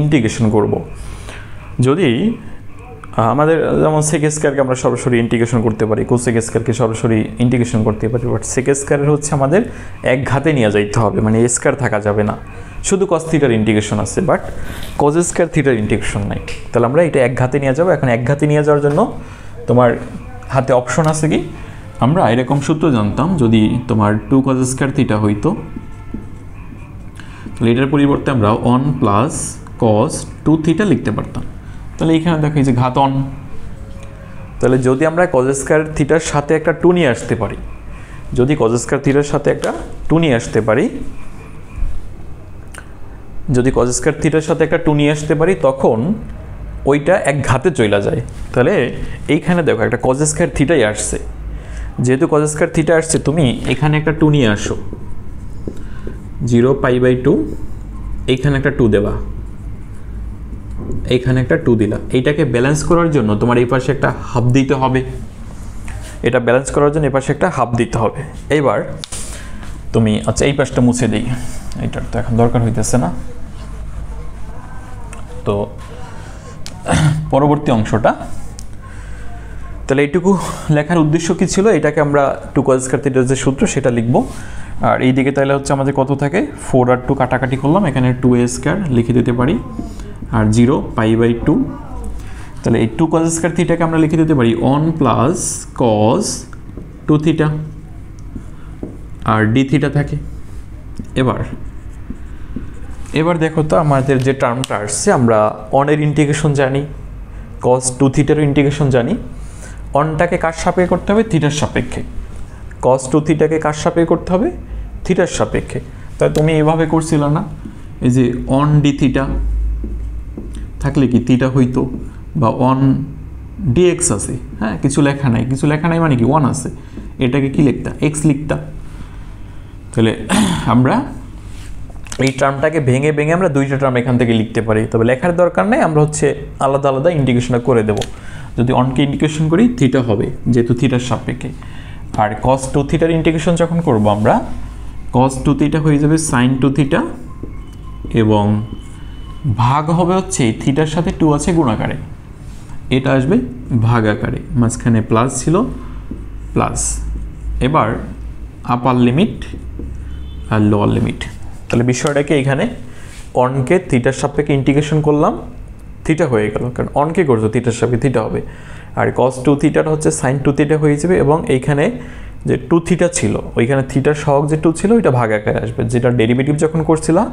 ইন্টিগ্রেশন করব। যদি আমাদের যেমন সেক স্কয়ারকে আমরা সরাসরি ইন্টিগ্রেশন করতে পারি, কোসেক স্কয়ারকে সরাসরি ইন্টিগ্রেশন করতে পারি, বাট সেক স্কয়ারের হচ্ছে আমাদের এক ঘাতে নিয়ে যাইতে হবে, মানে স্কয়ার থাকা যাবে না। শুধু কস থিটার ইন্টিগ্রেশন আছে, বাট কজ স্কয়ার থিটার ইন্টিগ্রেশন নাই। তাহলে আমরা এটা এক ঘাতে নিয়ে যাব। এখন এক ঘাতে নিয়ে যাওয়ার জন্য তোমার হাতে অপশন আছে কি, আমরা এরকম সূত্র জানতাম, যদি তোমার 2 কজ স্কয়ার থিটা হইতো, তাহলে এটার পরিবর্তে আমরা 1 প্লাস কস 2 থিটা লিখতে পারতাম। তাহলে এখানে দেখো এই যে ঘাত 1, তাহলে যদি আমরা কজ স্কয়ার থিটার সাথে একটা 2 নিয়ে আসতে পারি, যদি কজ স্কয়ার থিটার সাথে একটা 2 নিয়ে আসতে পারি, যদি কজ স্কয়ার থিটার সাথে একটা 2 নিয়ে আসতে পারি, তখন ওইটা এক ঘাতে চলে যায়। তাহলে এইখানে দেখো একটা কজ স্কয়ার থিটাই আসছে, যেহেতু কজ স্কয়ার থিটা আসছে, তুমি এখানে একটা 2 নিয়ে আসো, 0 π/2, এইখানে একটা 2 দেবা, এইখানে একটা 2 দিলা। এইটাকে ব্যালেন্স করার জন্য তোমার এই পাশে একটা হাফ দিতে হবে, এটা ব্যালেন্স করার জন্য এই পাশে একটা হাফ দিতে হবে। এইবার তুমি, আচ্ছা এই পাশটা মুছে দিই, এইটার তো এখন দরকার হইতেছে না। তো পরবর্তী অংশটা, তাহলে এইটুকু লেখার উদ্দেশ্য কি ছিল, এটাকে আমরা 2 কজ স্কয়ার থিটার যে সূত্র সেটা লিখবো। আর এই দিকে তাহলে হচ্ছে আমাদের কত থাকে, 4 আর 2 কাটাকাটি করলাম, এখানে 2 এ স্কয়ার লিখে দিতে পারি, আর 0 π/2। তাহলে এই 2 কজ স্কয়ার থিটাকে আমরা লিখে দিতে পারি 1 প্লাস কস 2 থিটা, আর ডি থিটা থাকে। এবার দেখো তো আমাদের যে টার্মটা আসছে, আমরা 1 এর ইন্টিগ্রেশন জানি, কস 2 থিটারও ইন্টিগ্রেশন জানি। 1টাকে কার সাপেক্ষে করতে হবে, থিটার সাপেক্ষে। কস 2 থিটাকে কার সাপেক্ষে করতে হবে, থিটার সাপেক্ষে। তাই তুমি এভাবে করছিল না, এই যে 1 ডি থিটা থাকলে কি থিটা হইতো, বা 1 dx আছে, হ্যাঁ, কিছু লেখা নাই, কিছু লেখা নাই মানে কি 1 আছে, এটাকে কি লিখতা, x লিখতা। তাহলে আমরা এই টার্মটাকে ভেঙে ভেঙে আমরা দুইটা টার্ম এখান থেকে লিখতে পারি, তবে লেখার দরকার নেই, আমরা হচ্ছে আলাদা আলাদা ইন্টিগ্রেশনটা করে দেব। যদি 1কে ইন্টিগ্রেশন করি থিটা হবে, যেহেতু থিটার সাপেক্ষে। আর cos 2 থিটার ইন্টিগ্রেশন যখন করব আমরা, cos 2 থিটা হয়ে যাবে sin 2 থিটা, এবং ভাগ হবে হচ্ছে থিটার সাথে 2 আছে গুণাকারে, এটা আসবে ভাগ আকারে, মাঝখানে প্লাস ছিল প্লাস। এবার আপার লিমিট আর লোয়ার লিমিট। তাহলে বিষয়টাকে এখানে 1কে থিটার সাপেক্ষে ইন্টিগ্রেশন করলাম, থিটা হয়ে গেল, কারণ 1কে করছো থিটার সাপেক্ষে থিটা হবে। আর cos 2 থিটাটা হচ্ছে sin 2 থিটা হয়ে যাবে, এবং এইখানে যে 2 থিটা ছিল, ওইখানে থিটার সহগ যে 2 ছিল ওইটা ভাগ আকারে আসবে। যেটা ডেরিভেটিভ যখন করছিলাম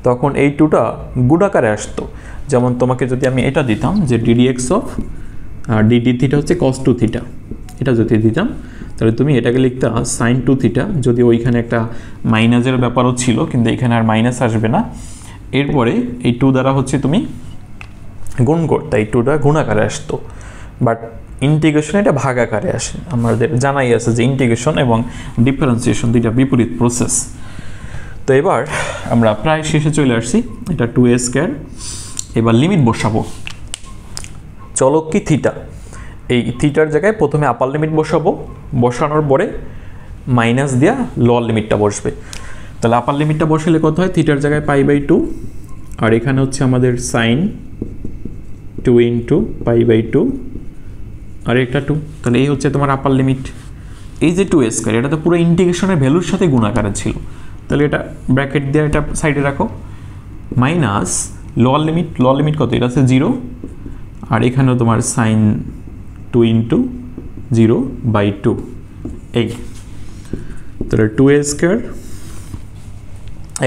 তখন এই 2টা গুণ আকারে আসতো। যেমন তোমাকে যদি আমি এটা দিতাম যে ddx অফ dd থিটা হচ্ছে cos 2 থিটা, এটা যদি দিতাম, তাহলে তুমি এটাকে লিখতা sin 2 থিটা, যদি ওইখানে একটা মাইনাসের ব্যাপারও ছিল, কিন্তু এখানে আর মাইনাস আসবে না। এরপরে এই 2 দ্বারা হচ্ছে তুমি গুণ করতে, এই 2টা গুণ আকারে আসতো, বাট ইন্টিগ্রেশন এটা ভাগ আকারে আসে। আমাদের জানাই আছে যে ইন্টিগ্রেশন এবং ডিফারেন্সিয়েশন দুইটা বিপরীত প্রসেস। তো এবার আমরা প্রায় শেষে চলে আসছি, এটা 2a²। এবার লিমিট বসাবো, চলক কি থিটা, এই থিটার জায়গায় প্রথমে আপার লিমিট বসাবো, বসানোর পরে মাইনাস দিয়া লোয়ার লিমিটটা বসবে। তাহলে আপার লিমিটটা বসালে কত হয়, থিটার জায়গায় π/2, আর এখানে হচ্ছে আমাদের সাইন 2 × π/2 আর এটা 2। তাহলে এই হচ্ছে তোমার আপার লিমিট। এই যে 2a², এটা তো পুরো ইন্টিগ্রেশনের ভ্যালুর সাথে গুণাকারে ছিল, তাহলে এটা ব্র্যাকেট দিয়ে এটা সাইডে রাখো, minus lower limit, lower limit কত, এটা আছে 0, আর এখানেও তোমার সাইন 2 × 0/2 এই, তাহলে 2a²।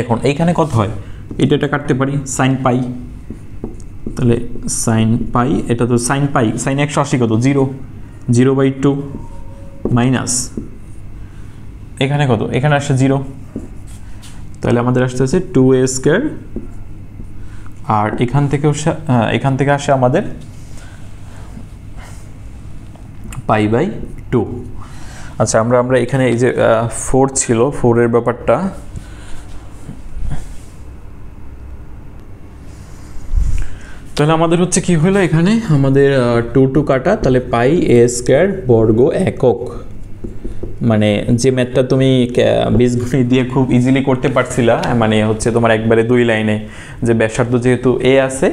এখন এইখানে কত হয়, এটা কাটতে পারি সাইন পাই, তাহলে সাইন পাই, এটা তো সাইন পাই, সাইন 180 কত 0/2 মাইনাস এখানে কত, এখানে আসছে 0, তাহলে আমাদের আসতে আছে 2a², আর এখান থেকে আসে আমাদের π/2। আচ্ছা আমরা এখানে এই যে 4 ছিল, 4 এর ব্যাপারটা তাহলে আমাদের হচ্ছে কি হলো, এখানে আমাদের 2 কাটা, তাহলে πa² বর্গ একক, মানে যে ম্যাথটা তুমি বীজগণিত দিয়ে খুব ইজিলি করতে পারছিলা, মানে হচ্ছে তোমার একবারে 2 লাইনে যে ব্যাসার্ধ যেহেতু a আছে,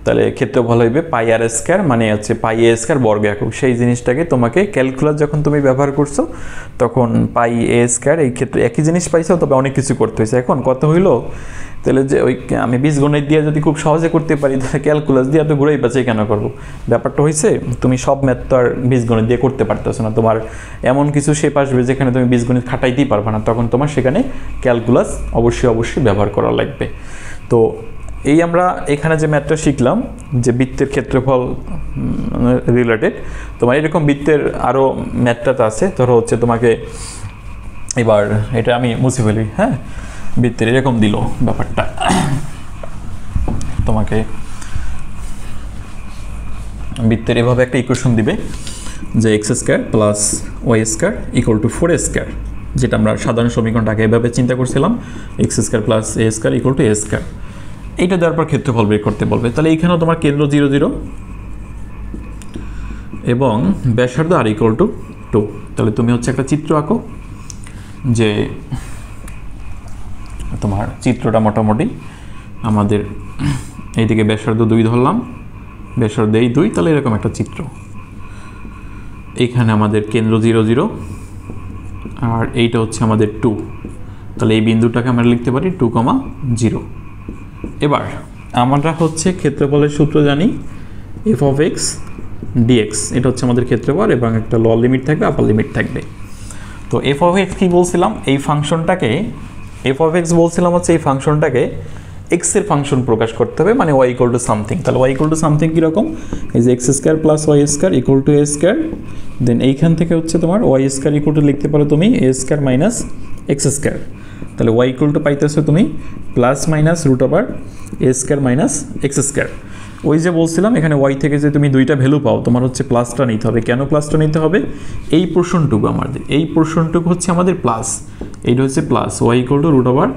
তাহলে ক্ষেত্রফল হইবে πr², মানে হচ্ছে πa² বর্গ একক। সেই জিনিসটাকে তোমাকে ক্যালকুলাস যখন তুমি ব্যবহার করছো তখন πa² এই ক্ষেত্রে একই জিনিস পাইছো, তবে অনেক কিছু করতে হয়েছে। এখন কত হইলো, তাহলে যে ওই আমি বীজগণিত দিয়ে যদি খুব সহজে করতে পারি, তাহলে ক্যালকুলাস দিয়ে এত ঘুরেই পাচ্ছি কেন করবো? ব্যাপারটা হয়েছে তুমি সব ম্যাথ তো আর বীজগণিত দিয়ে করতে পারতেছো না, তোমার এমন কিছু শেপ আসবে যেখানে তুমি বীজগণিত খাটাইতেই পারবে না, তখন তোমার সেখানে ক্যালকুলাস অবশ্যই ব্যবহার করা লাগবে। তো এই আমরা এখানে যে ম্যাথটা শিখলাম যে বৃত্তের ক্ষেত্রফল রিলেটেড, তোমার এরকম বৃত্তের আরও ম্যাথটা আছে। ধরো হচ্ছে তোমাকে এবার এটা আমি মুছে ফেলি, হ্যাঁ, বৃত্তের এরকম দিল ব্যাপারটা, তোমাকে বৃত্তের এভাবে একটা ইকুয়েশন দিবে যে x² + y² = 4a², যেটা আমরা সাধারণ সমীকরণটা আগে এভাবে চিন্তা করছিলাম, x² + a² = a²। এইটা দেওয়ার পর ক্ষেত্রফল বের করতে বলবে। তাহলে এইখানেও তোমার কেন্দ্র 0, 0 এবং ব্যাসার্ধ r = 2। তাহলে তুমি হচ্ছে একটা চিত্র আঁকো, যে তোমার চিত্রটা মোটামুটি আমাদের এইদিকে ব্যাসার্ধ 2 ধরলাম, ব্যাসার্ধ এই 2, তাহলে এরকম একটা চিত্র। এইখানে আমাদের কেন্দ্র 0, 0 আর এইটা হচ্ছে আমাদের 2, তাহলে এই বিন্দুটাকে আমরা লিখতে পারি 2, 0। এবার আমরা হচ্ছে ক্ষেত্রফলের সূত্র জানি, f(x) dx, এটা হচ্ছে আমাদের ক্ষেত্রফল, এবং একটা লোয়ার লিমিট থাকবে, আপার লিমিট থাকবে। তো f(x) কি বলছিলাম, এই ফাংশনটাকে f(x) বলছিলাম হচ্ছে এই ফাংশনটাকে x এর ফাংশন প্রকাশ করতে হবে, মানে y = সামথিং। তাহলে y = সামথিং কীরকম, এই যে x² + y² = a², দেন এইখান থেকে হচ্ছে তোমার y² লিখতে পারো তুমি a² - x²। তাহলে y পাইতেছো তুমি ±√a² - x²। ওই যে বলছিলাম এখানে y থেকে যে তুমি দুইটা ভ্যালু পাও, তোমার হচ্ছে প্লাসটা নিতে হবে। কেন প্লাসটা নিতে হবে, এই পোর্শনটুকু আমাদের, এই পোর্শনটুকু হচ্ছে আমাদের প্লাস, এইটা হচ্ছে প্লাস y √a²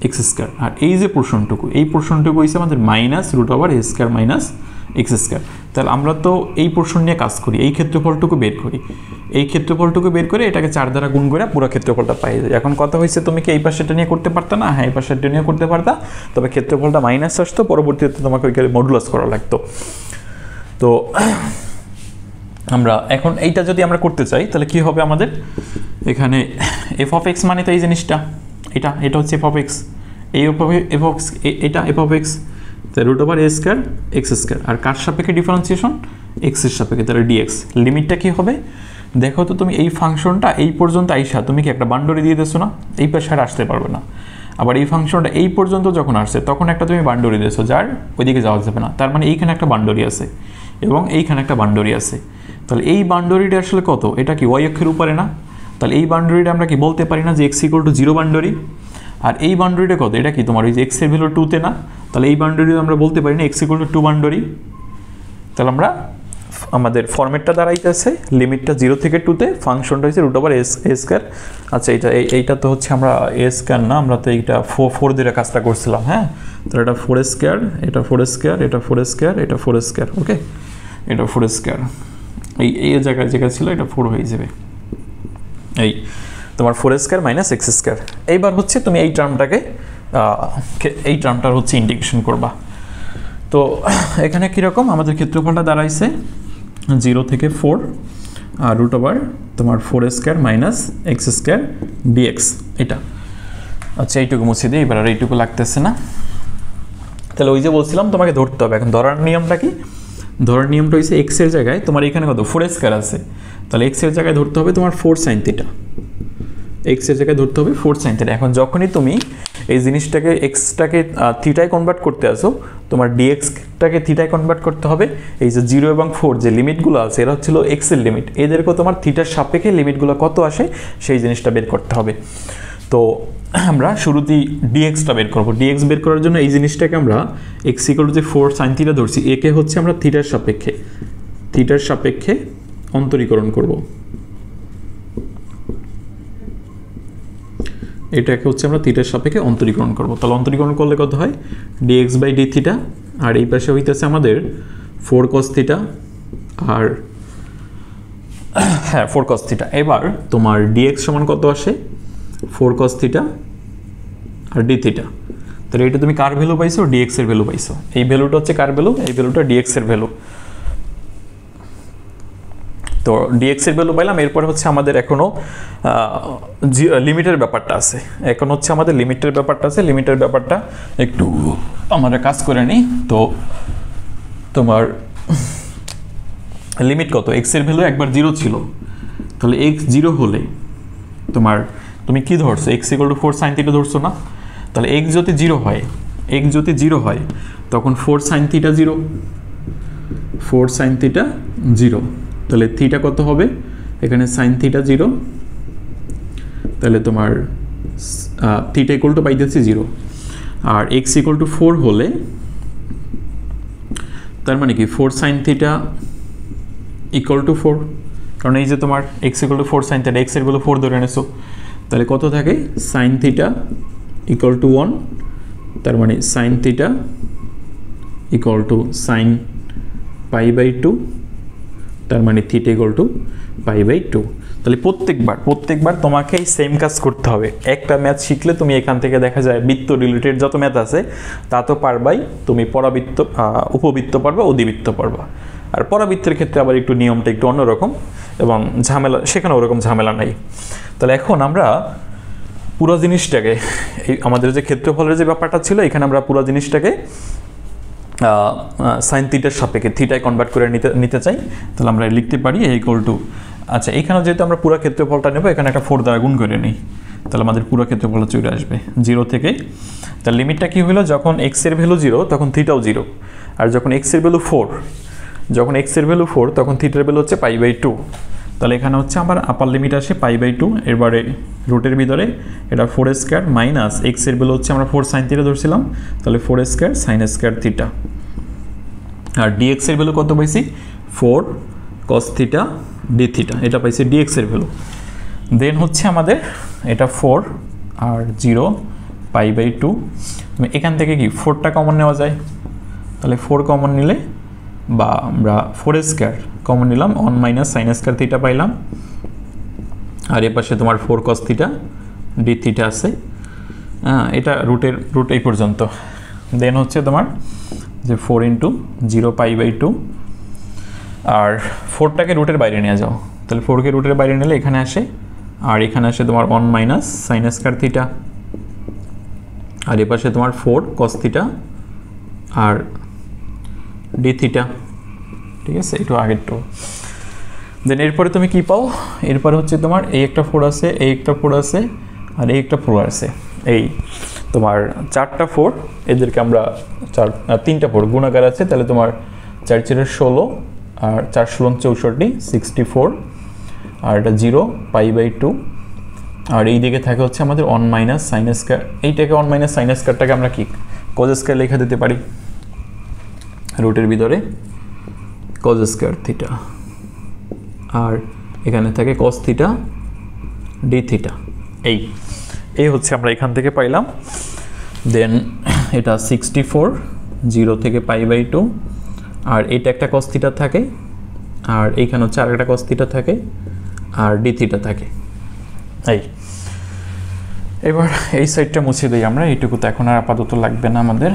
- x², আর এই যে পোর্শনটুকু, এই পোর্শনটুকু হচ্ছে আমাদের -√a² - x²। তাহলে আমরা তো এই পোর্শন নিয়ে কাজ করি, এই ক্ষেত্রফলটুকু বের করি, এই ক্ষেত্রফলটুকু বের করে এটাকে 4 দ্বারা গুণ করে পুরো ক্ষেত্রফলটা পাই যায়। এখন কথা হয়েছে তুমি কি এই পাশেটা নিয়ে করতে পারতা না? হ্যাঁ, এই পাশেটা নিয়ে করতে পারতা, তবে ক্ষেত্রফলটা মাইনাস আসতো, পরবর্তীতে তোমাকে ওইখানে মডুলাস করা লাগতো। তো আমরা এখন এইটা যদি আমরা করতে চাই তাহলে কি হবে আমাদের, এখানে f(x) মানে তো এই জিনিসটা, এটা হচ্ছে f(x), এই f(x), এটা f(x), তাই √a² x², আর কার সাপেক্ষে ডিফারেন্সিয়েশন, x এর সাপেক্ষে, তাহলে dx। লিমিটটা কি হবে দেখো তো, তুমি এই ফাংশনটা এই পর্যন্ত আইসা তুমি কি একটা বাউন্ডারি দিয়ে দিছো না, এই পাশে আর আসতে পারবে না। আবার এই ফাংশনটা এই পর্যন্ত যখন আসছে তখন একটা তুমি বাউন্ডারি দিয়েছো, যার ওইদিকে যাওয়া যাবে না, তার মানে এইখানে একটা বাউন্ডারি আছে এবং এইখানে একটা বাউন্ডারি আছে। তাহলে এই বাউন্ডারিটা আসলে কত, এটা কি y অক্ষের উপরে না? তাহলে এই বাউন্ডারিটা আমরা কি বলতে পারি না যে x = 0 বাউন্ডারি? আর এই বাউন্ডারিটা কত, এটা কি তোমার ওই যে এক্সের ভ্যালু 2 তে না, তাহলে এই বাউন্ডারি আমরা বলতে পারি না x = 2 বাউন্ডারি। তাহলে আমরা আমাদের ফরম্যাটটা দাঁড়াইতেছে লিমিটটা 0 থেকে 2 তে, ফাংশনটা হচ্ছে √a²। আচ্ছা এইটা তো হচ্ছে আমরা a² না, আমরা তো এইটা 4 দিয়ে কাজটা করছিলাম। হ্যাঁ, তাহলে এটা 4² এটা 4², এটা 4², এটা 4²। ওকে, এটা 4², এই জায়গায় যেটা ছিল এটা 4 হয়ে যাবে। এই তোমার 4² - x²। এইবার হচ্ছে তুমি এই টার্মটার হচ্ছে ইন্টিগ্রেশন করবা। তো এখানে কীরকম আমাদের ক্ষেত্রফলটা দাঁড়াইছে 0 থেকে 4 আর তোমার 4² - x² dx এটা। আচ্ছা এইটুকু মুছে দিই এবার, আর এইটুকু লাগতেছে না। তাহলে ওই যে বলছিলাম তোমাকে ধরতে হবে। এখন ধরার নিয়মটা কি, ধরার নিয়মটা হচ্ছে x এর জায়গায় তোমার এখানে কত 4² আছে, তাহলে x এর জায়গায় ধরতে হবে তোমার 4 sin θ। x এর জায়গায় ধরতে হবে 4 sin θ। এখন যখনই তুমি এই জিনিসটাকে x-টাকে থিটায় কনভার্ট করতে আসো, তোমার dx-টাকে থিটায় কনভার্ট করতে হবে। এই যে 0 এবং 4 যে লিমিটগুলো আছে এরা হচ্ছিল x এর লিমিট, এদেরকেও তোমার থিটার সাপেক্ষে লিমিটগুলো কত আসে সেই জিনিসটা বের করতে হবে। তো আমরা শুরুতেই dx-টা বের করব। dx বের করার জন্য এই জিনিসটাকে আমরা x = 4 sin θ ধরছি, একে হচ্ছে আমরা থিটার সাপেক্ষে অন্তরীকরণ করব। এটাকে হচ্ছে আমরা থিটার সাপেক্ষে অন্তরীকরণ করব। তাহলে অন্তরীকরণ করলে কত হয় dx/dθ, আর এই পাশে হইতেছে আমাদের 4 cos θ, আর হ্যাঁ 4 cos θ। এবার তোমার dx সমান কত আসে 4 cos θ আর dθ। তাহলে এটা তুমি কার ভ্যালু পাইছো, dx এর ভ্যালু পাইছো। এই ভ্যালুটা হচ্ছে কার ভ্যালু, এই ভ্যালুটা dx এর ভ্যালু। তো dx এর ভ্যালু পাইলাম। এরপর হচ্ছে আমাদের এখনো লিমিটের ব্যাপারটা আছে। এখন হচ্ছে আমাদের লিমিটের ব্যাপারটা একটু আমরা কাজ করে নিই। তো তোমার লিমিট কত, x এর ভ্যালু একবার 0 ছিল, তাহলে x 0 হলে তুমি কি ধরছো, x = 4 sin θ ধরছো না। তাহলে x যদি 0 হয় তখন 4 sin θ 0, 4 sin θ 0। তাহলে থিটা কত হবে, এখানে sin θ 0, তাহলে তোমার থিটা = পাইতেছি 0। আর x = 4 হলে তার মানে কি 4 sin θ = 4, কারণ এই যে তোমার x = 4 sin θ, x এর ভ্যালু 4 ধরে এনেছো, তাহলে কত থাকে sin θ = 1, তার মানে sin θ = sin π/2, তার মানে θ = π/2। তাহলে প্রত্যেকবার তোমাকে এই সেম কাজ করতে হবে। একটা ম্যাথ শিখলে তুমি এখান থেকে দেখা যায় বৃত্ত রিলেটেড যত ম্যাথ আছে তা তো পারবাই, তুমি পরাবৃত্ত, উপবৃত্ত পারবা, অধিবৃত্ত পারবা। আর পরাবৃত্তের ক্ষেত্রে আবার একটু নিয়মটা একটু অন্যরকম এবং ঝামেলা, সেখানে ওরকম ঝামেলা নাই। তাহলে এখন আমরা পুরো জিনিসটাকে, এই আমাদের যে ক্ষেত্রফলের যে ব্যাপারটা ছিল, এখানে আমরা পুরো জিনিসটাকে sin θ-র সাপেক্ষে থিটায় কনভার্ট করে নিতে চাই। তাহলে আমরা লিখতে পারি আচ্ছা এখানে যেহেতু আমরা পুরো ক্ষেত্রফলটা নেব, এখানে একটা 4 দ্বারা গুণ করে নিই, তাহলে আমাদের পুরো ক্ষেত্রফলটা চলে আসবে 0 থেকে। তার লিমিটটা কি হলো, যখন x এর ভ্যালু 0 তখন থিটাও 0, আর যখন x এর ভ্যালু 4 তখন থিটার ভ্যালু হচ্ছে π/2। তাহলে এখানে হচ্ছে আমার আপার লিমিট আসে π/2, এবারে রুটের ভিতরে এটা 4² মাইনাস x এর ভ্যালু হচ্ছে আমরা 4 sin θ ধরছিলাম, তাহলে 4² sin² θ, আর dx এর ভ্যালু কত পাইছি 4 cos θ dθ, এটা পাইছি dx এর ভ্যালু। দেন হচ্ছে আমাদের এটা 4 আর 0 π/2, তুমি এখান থেকে কি 4টা কমন নেওয়া যায়, তাহলে 4 কমন নিলে বা আমরা 4² কমন নিলাম, 1 - sin² θ পাইলাম, আর এ পাশে তোমার 4 cos θ dθ আছে। এটা রুট এই পর্যন্ত। দেন হচ্ছে তোমার যে 4 × 0 π/2, আর 4টাকে রুটের বাইরে নিয়ে যাও, তাহলে 4কে রুটের বাইরে নিলে এখানে আসে, আর এখানে আসে তোমার 1 - sin² θ, আর এ পাশে তোমার 4 cos θ আর dθ। ঠিক আছে, একটু আগের তো। দেন এরপরে তুমি কি পাও, এরপরে হচ্ছে তোমার এই একটা 4 আছে, এই একটা 4 আছে, আর এই একটা 4 আছে, এই তোমার 4টা 4, এদেরকে আমরা 3টা 4 গুণাকার আছে, তাহলে তোমার 4 × 16 আর 4 × 16 64, আর এটা 0 π/2, আর এই দিকে থাকে হচ্ছে আমাদের 1 মাইনাস সাইন স্কয়ার। এইটাকে 1 মাইনাস সাইন স্কয়ারটাকে আমরা কি কজ স্কয়ার লেখা দিতে পারি, রুটের ভিতরে কজ স্কয়ার থিটা, আর এখানে থাকে কস থিটা ডি থিটা। এই হচ্ছে আমরা এখান থেকে পাইলাম। দেন এটা 64 0 থেকে π/2, আর এইটা একটা কস থিটা থাকে, আর এইখানে হচ্ছে আরেকটা কস থিটা থাকে, আর ডি থিটা থাকে। এবার এই সাইডটা মুছে দিই আমরা, এইটুকু তো এখন আর আপাতত লাগবে না আমাদের।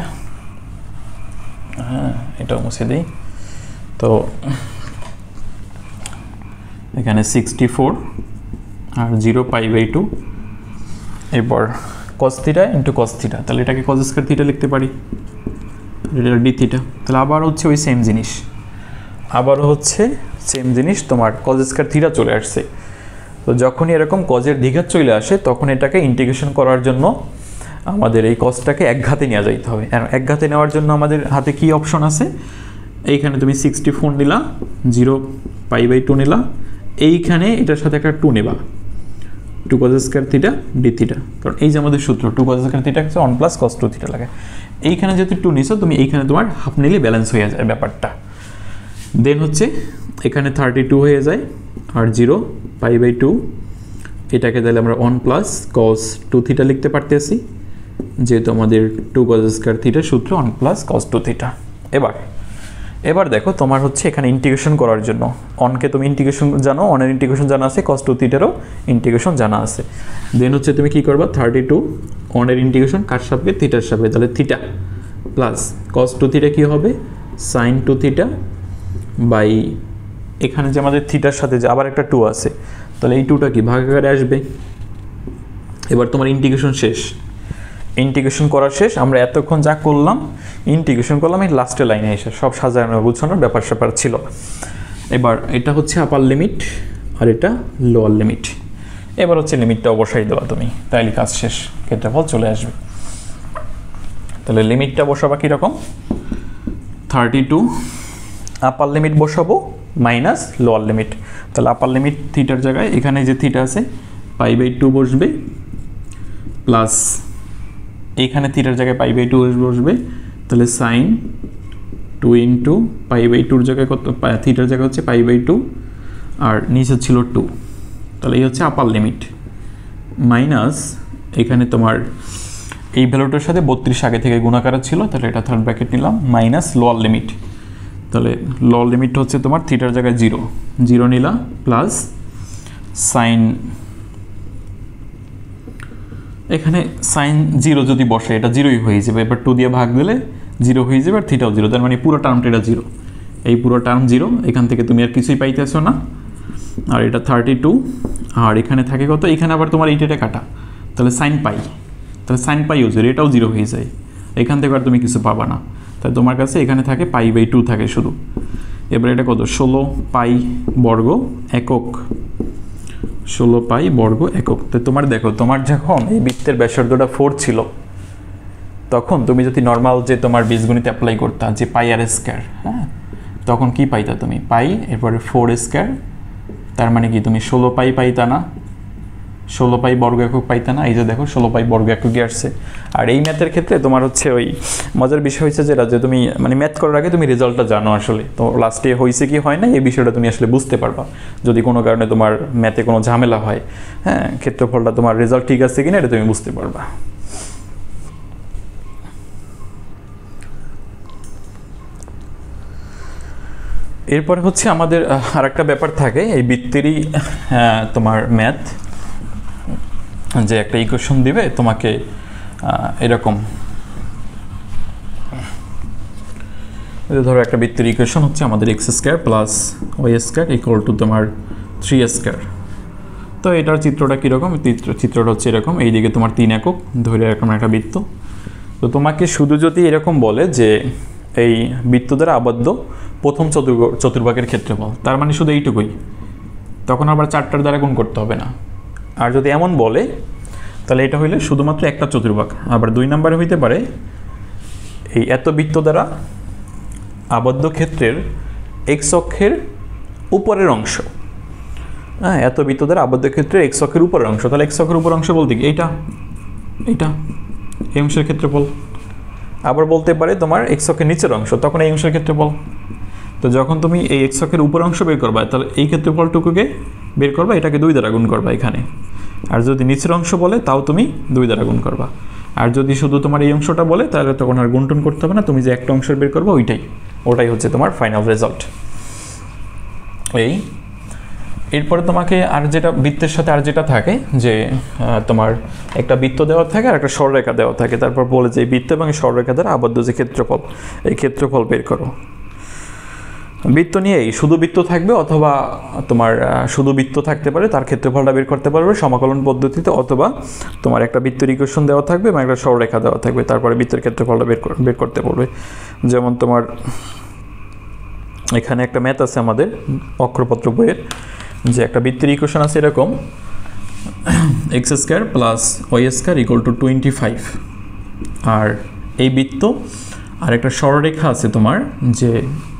হ্যাঁ, এটাও মুছে দিই। তো এখানে 64 আর 0 π/2, এরপর cos theta into cos theta, তাহলে এটাকে cos স্কয়ার থিটা লিখতে পারি, এটা ডি থিটা। তাহলে আবার হচ্ছে ওই সেম জিনিস, তোমার cos স্কয়ার থিটা চলে আসছে। তো যখনই এরকম কজের দ্বিঘাত চলে আসে তখন এটাকে ইন্টিগ্রেশন করার জন্য আমাদের এই কজটাকে একঘাতে নেওয়া যাইতে হবে। আর একঘাতে নেওয়ার জন্য আমাদের হাতে কি অপশন আছে, এইখানে তুমি 64 নিলা, 0 π/2 নিলা, এইখানে এটার সাথে একটা 2 নেবা, 2 cos square theta D theta. কারণ এই যে আমাদের সূত্র 2 cos স্কয়ার থিটা হচ্ছে 1 প্লাস cos 2 থিটা লাগে। এইখানে যেহেতু 2 নিছো তুমি, এইখানে তোমার হাফ নিলে ব্যালেন্স হয়ে যায় ব্যাপারটা। দেন হচ্ছে এখানে 32 হয়ে যায়, আর 0 π/2, এটাকে তাহলে আমরা 1 প্লাস cos 2 থিটা লিখতে পারতেছি, যেহেতু আমাদের 2 cos স্কয়ার থিটা সূত্র 1 প্লাস cos 2 থিটা। এবার দেখো তোমার হচ্ছে এখানে ইন্টিগ্রেশন করার জন্য অনকে তুমি ইন্টিগ্রেশন জানো, অনের ইন্টিগ্রেশন জানা আছে, cos 2 থিটারও ইন্টিগ্রেশন জানা আছে। দেন হচ্ছে তুমি কি করবা, 32 অনের ইন্টিগ্রেশন কার সাপেক্ষে, থিটার সাপেক্ষে, তাহলে থিটা প্লাস cos 2 থিটা কি হবে, sin 2 থিটা বাই এখানে যে আমাদের থিটার সাথে যে আবার একটা 2 আছে, তাহলে এই 2টা কি ভাগাকারে আসবে। এবার তোমার ইন্টিগ্রেশন শেষ, ইন্টিগ্রেশন করা শেষ। আমরা এতক্ষণ যা করলাম ইন্টিগ্রেশন করলাম, এই লাস্টের লাইনে এসে সব সাজানো গুছানোর ব্যাপার স্যাপার ছিল। এবার এটা হচ্ছে আপার লিমিট আর এটা লোয়ার লিমিট। এবার হচ্ছে লিমিটটা বসাই দেওয়া তুমি, তাইলে কাজ শেষ, ক্ষেত্রফল চলে আসবে। তাহলে লিমিটটা বসাবা কীরকম, 32 আপার লিমিট বসাবো মাইনাস লোয়ার লিমিট। তাহলে আপার লিমিট থিটার জায়গায় এখানে যে থিটা আছে π/2 বসবে, প্লাস এইখানে থিটার জায়গায় π/2 বসবে, তাহলে সাইন 2 ইন্টু π/2 জায়গায় কত, থিটার জায়গায় হচ্ছে π/2, আর নিচে ছিল 2, তাহলে এই হচ্ছে আপার লিমিট, মাইনাস এখানে তোমার এই ভ্যালুটার সাথে 32 আগে থেকে গুণাকার ছিল, তাহলে এটা থার্ড ব্র্যাকেট নিলাম, মাইনাস লোয়ার লিমিট। তাহলে লোয়ার লিমিট হচ্ছে তোমার থিটার জায়গায় 0 নিলা, প্লাস সাইন, এখানে সাইন 0 যদি বসে এটা 0ই হয়ে যাবে, এবার 2 দিয়ে ভাগ দিলে 0 হয়ে যাবে, আর থিটাও 0, তার মানে পুরো টার্মটা এটা 0, এই পুরো টার্ম 0, এখান থেকে তুমি আর কিছুই পাইতেছো না। আর এটা 32, আর এখানে থাকে কত, এখানে আবার তোমার এইটা কাটা, তাহলে সাইন পাই, তাহলে সাইন পাইও 0, এটাও 0 হয়ে যায়, এখান থেকে আর তুমি কিছু পাবা না। তাহলে তোমার কাছে এখানে থাকে π/2 থাকে শুধু। এবার এটা কত, 16 পাই বর্গ একক, 16 পাই বর্গ একক। তো তোমার দেখো, তোমার যখন এই বৃত্তের ব্যাসার্ধটা 4 ছিল, তখন তুমি যদি নর্মাল যে তোমার বীজগণিত অ্যাপ্লাই করতা যে পাই আর স্কয়ার, হ্যাঁ, তখন কি পাইতা তুমি, পাই এরপরে 4 স্কয়ার, তার মানে কি তুমি 16 পাই পাইতা না, 16 পাই বর্গ একক পাইতা না। এই যে দেখো 16 পাই বর্গ এককই আসছে। আর এই ম্যাথের ক্ষেত্রে তোমার হচ্ছে ওই মজার বিষয় হচ্ছে যেটা, যে তুমি মানে ম্যাথ করার আগে তুমি রেজাল্টটা জানো আসলে, তো লাস্টে হয়েছে কি হয় না এই বিষয়টা তুমি আসলে বুঝতে পারবা। যদি কোনো কারণে তোমার ম্যাথে কোনো ঝামেলা হয়, হ্যাঁ, ক্ষেত্রফলটা তোমার রেজাল্ট ঠিক আছে কিনা এটা তুমি বুঝতে পারবা। এরপরে হচ্ছে আমাদের আর একটা ব্যাপার থাকে এই বৃত্তেরই, তোমার ম্যাথ, যে একটা ইকুয়েশন দিবে তোমাকে এরকম, ধরো একটা বৃত্তের ইকুয়েশন হচ্ছে আমাদের x² plus y² equal to তোমার 3² তো এটার চিত্রটা কীরকম, চিত্রটা হচ্ছে এরকম, এইদিকে তোমার 3 একক ধরে এরকম একটা বৃত্ত। তো তোমাকে শুধু যদি এরকম বলে যে এই বৃত্ত দ্বারা আবদ্ধ প্রথম চতুর্ভাগের ক্ষেত্রফল, তার মানে শুধু এইটুকুই, তখন আবার 4টার দ্বারা গুণ করতে হবে না। আর যদি এমন বলে তাহলে এটা হইলে শুধুমাত্র একটা চতুর্ভাগ। আবার 2 নম্বরে হইতে পারে এই এত বৃত্ত দ্বারা আবদ্ধ ক্ষেত্রের x অক্ষের উপরের অংশ, হ্যাঁ, এত বৃত্ত দ্বারা আবদ্ধ ক্ষেত্রের এক্স অক্ষের উপরের অংশ। তাহলে এক্স অক্ষের উপরের অংশ বলতে কি এইটা এই অংশের ক্ষেত্রফল। আবার বলতে পারে তোমার এক্স অক্ষের নিচের অংশ, তখন এই অংশের ক্ষেত্রফল। তো যখন তুমি এই এক্স অক্ষের উপরের অংশ বের করবা, তাহলে এই ক্ষেত্রফলটুকুকে বের করবা, এটাকে 2 দ্বারা গুণ করবা এখানে। আর যদি নিচের অংশ বলে তাও তুমি 2 দ্বারা গুণ করবা। আর যদি শুধু তোমার এই অংশটা বলে তাহলে তখন আর গুণটুন করতে হবে না, তুমি যে একটা অংশের বের করবে ওটাই হচ্ছে তোমার ফাইনাল রেজাল্ট। এরপরে তোমাকে আর যেটা বৃত্তের সাথে আর যেটা থাকে যে তোমার একটা বৃত্ত দেওয়া থাকে আর একটা সরলরেখা দেওয়া থাকে, তারপর বলে যে বৃত্ত এবং সরলরেখা দ্বারা আবদ্ধ যে ক্ষেত্রফল, এই ক্ষেত্রফল বের করো। বৃত্ত নিয়েই শুধু বৃত্ত থাকবে, অথবা তোমার শুধু বৃত্ত থাকতে পারে, তার ক্ষেত্রফলটা বের করতে পারবে সমাকলন পদ্ধতিতে, অথবা তোমার একটা বৃত্তের ইকুয়েশন দেওয়া থাকবে এবং একটা সরলরেখা দেওয়া থাকবে, তারপরে বৃত্তের ক্ষেত্রফলটা বের করতে পারবে। যেমন তোমার এখানে একটা ম্যাথ আছে আমাদের অক্ষরপত্র বইয়ের, যে একটা বৃত্তের ইকুয়েশন আছে এরকম, x square plus y square equal to 25। আর এই বৃত্ত আর একটা সরলরেখা আছে তোমার, যে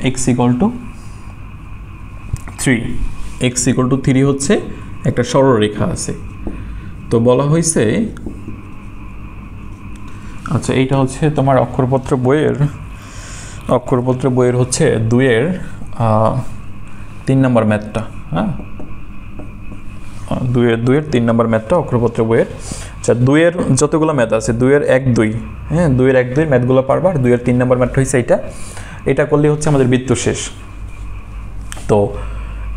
x equal to 3, x equal to 3 হচ্ছে একটা সরলরেখা আছে। তো বলা হয়েছে, আচ্ছা এইটা হচ্ছে তোমার অক্ষরপত্র বইয়ের হচ্ছে 2-এর 3 নম্বর ম্যাথটা। হ্যাঁ, 2-এর 3 নম্বর ম্যাথটা অক্ষরপত্র বইয়ের। আচ্ছা, 2-এর যতগুলো ম্যাথ আছে 2-এর 1-2, হ্যাঁ 2-এর 1-2 ম্যাথগুলো পারবা। আর 2-এর 3 নম্বর ম্যাথটা হয়েছে এটা করলে হচ্ছে আমাদের বৃত্ত শেষ। তো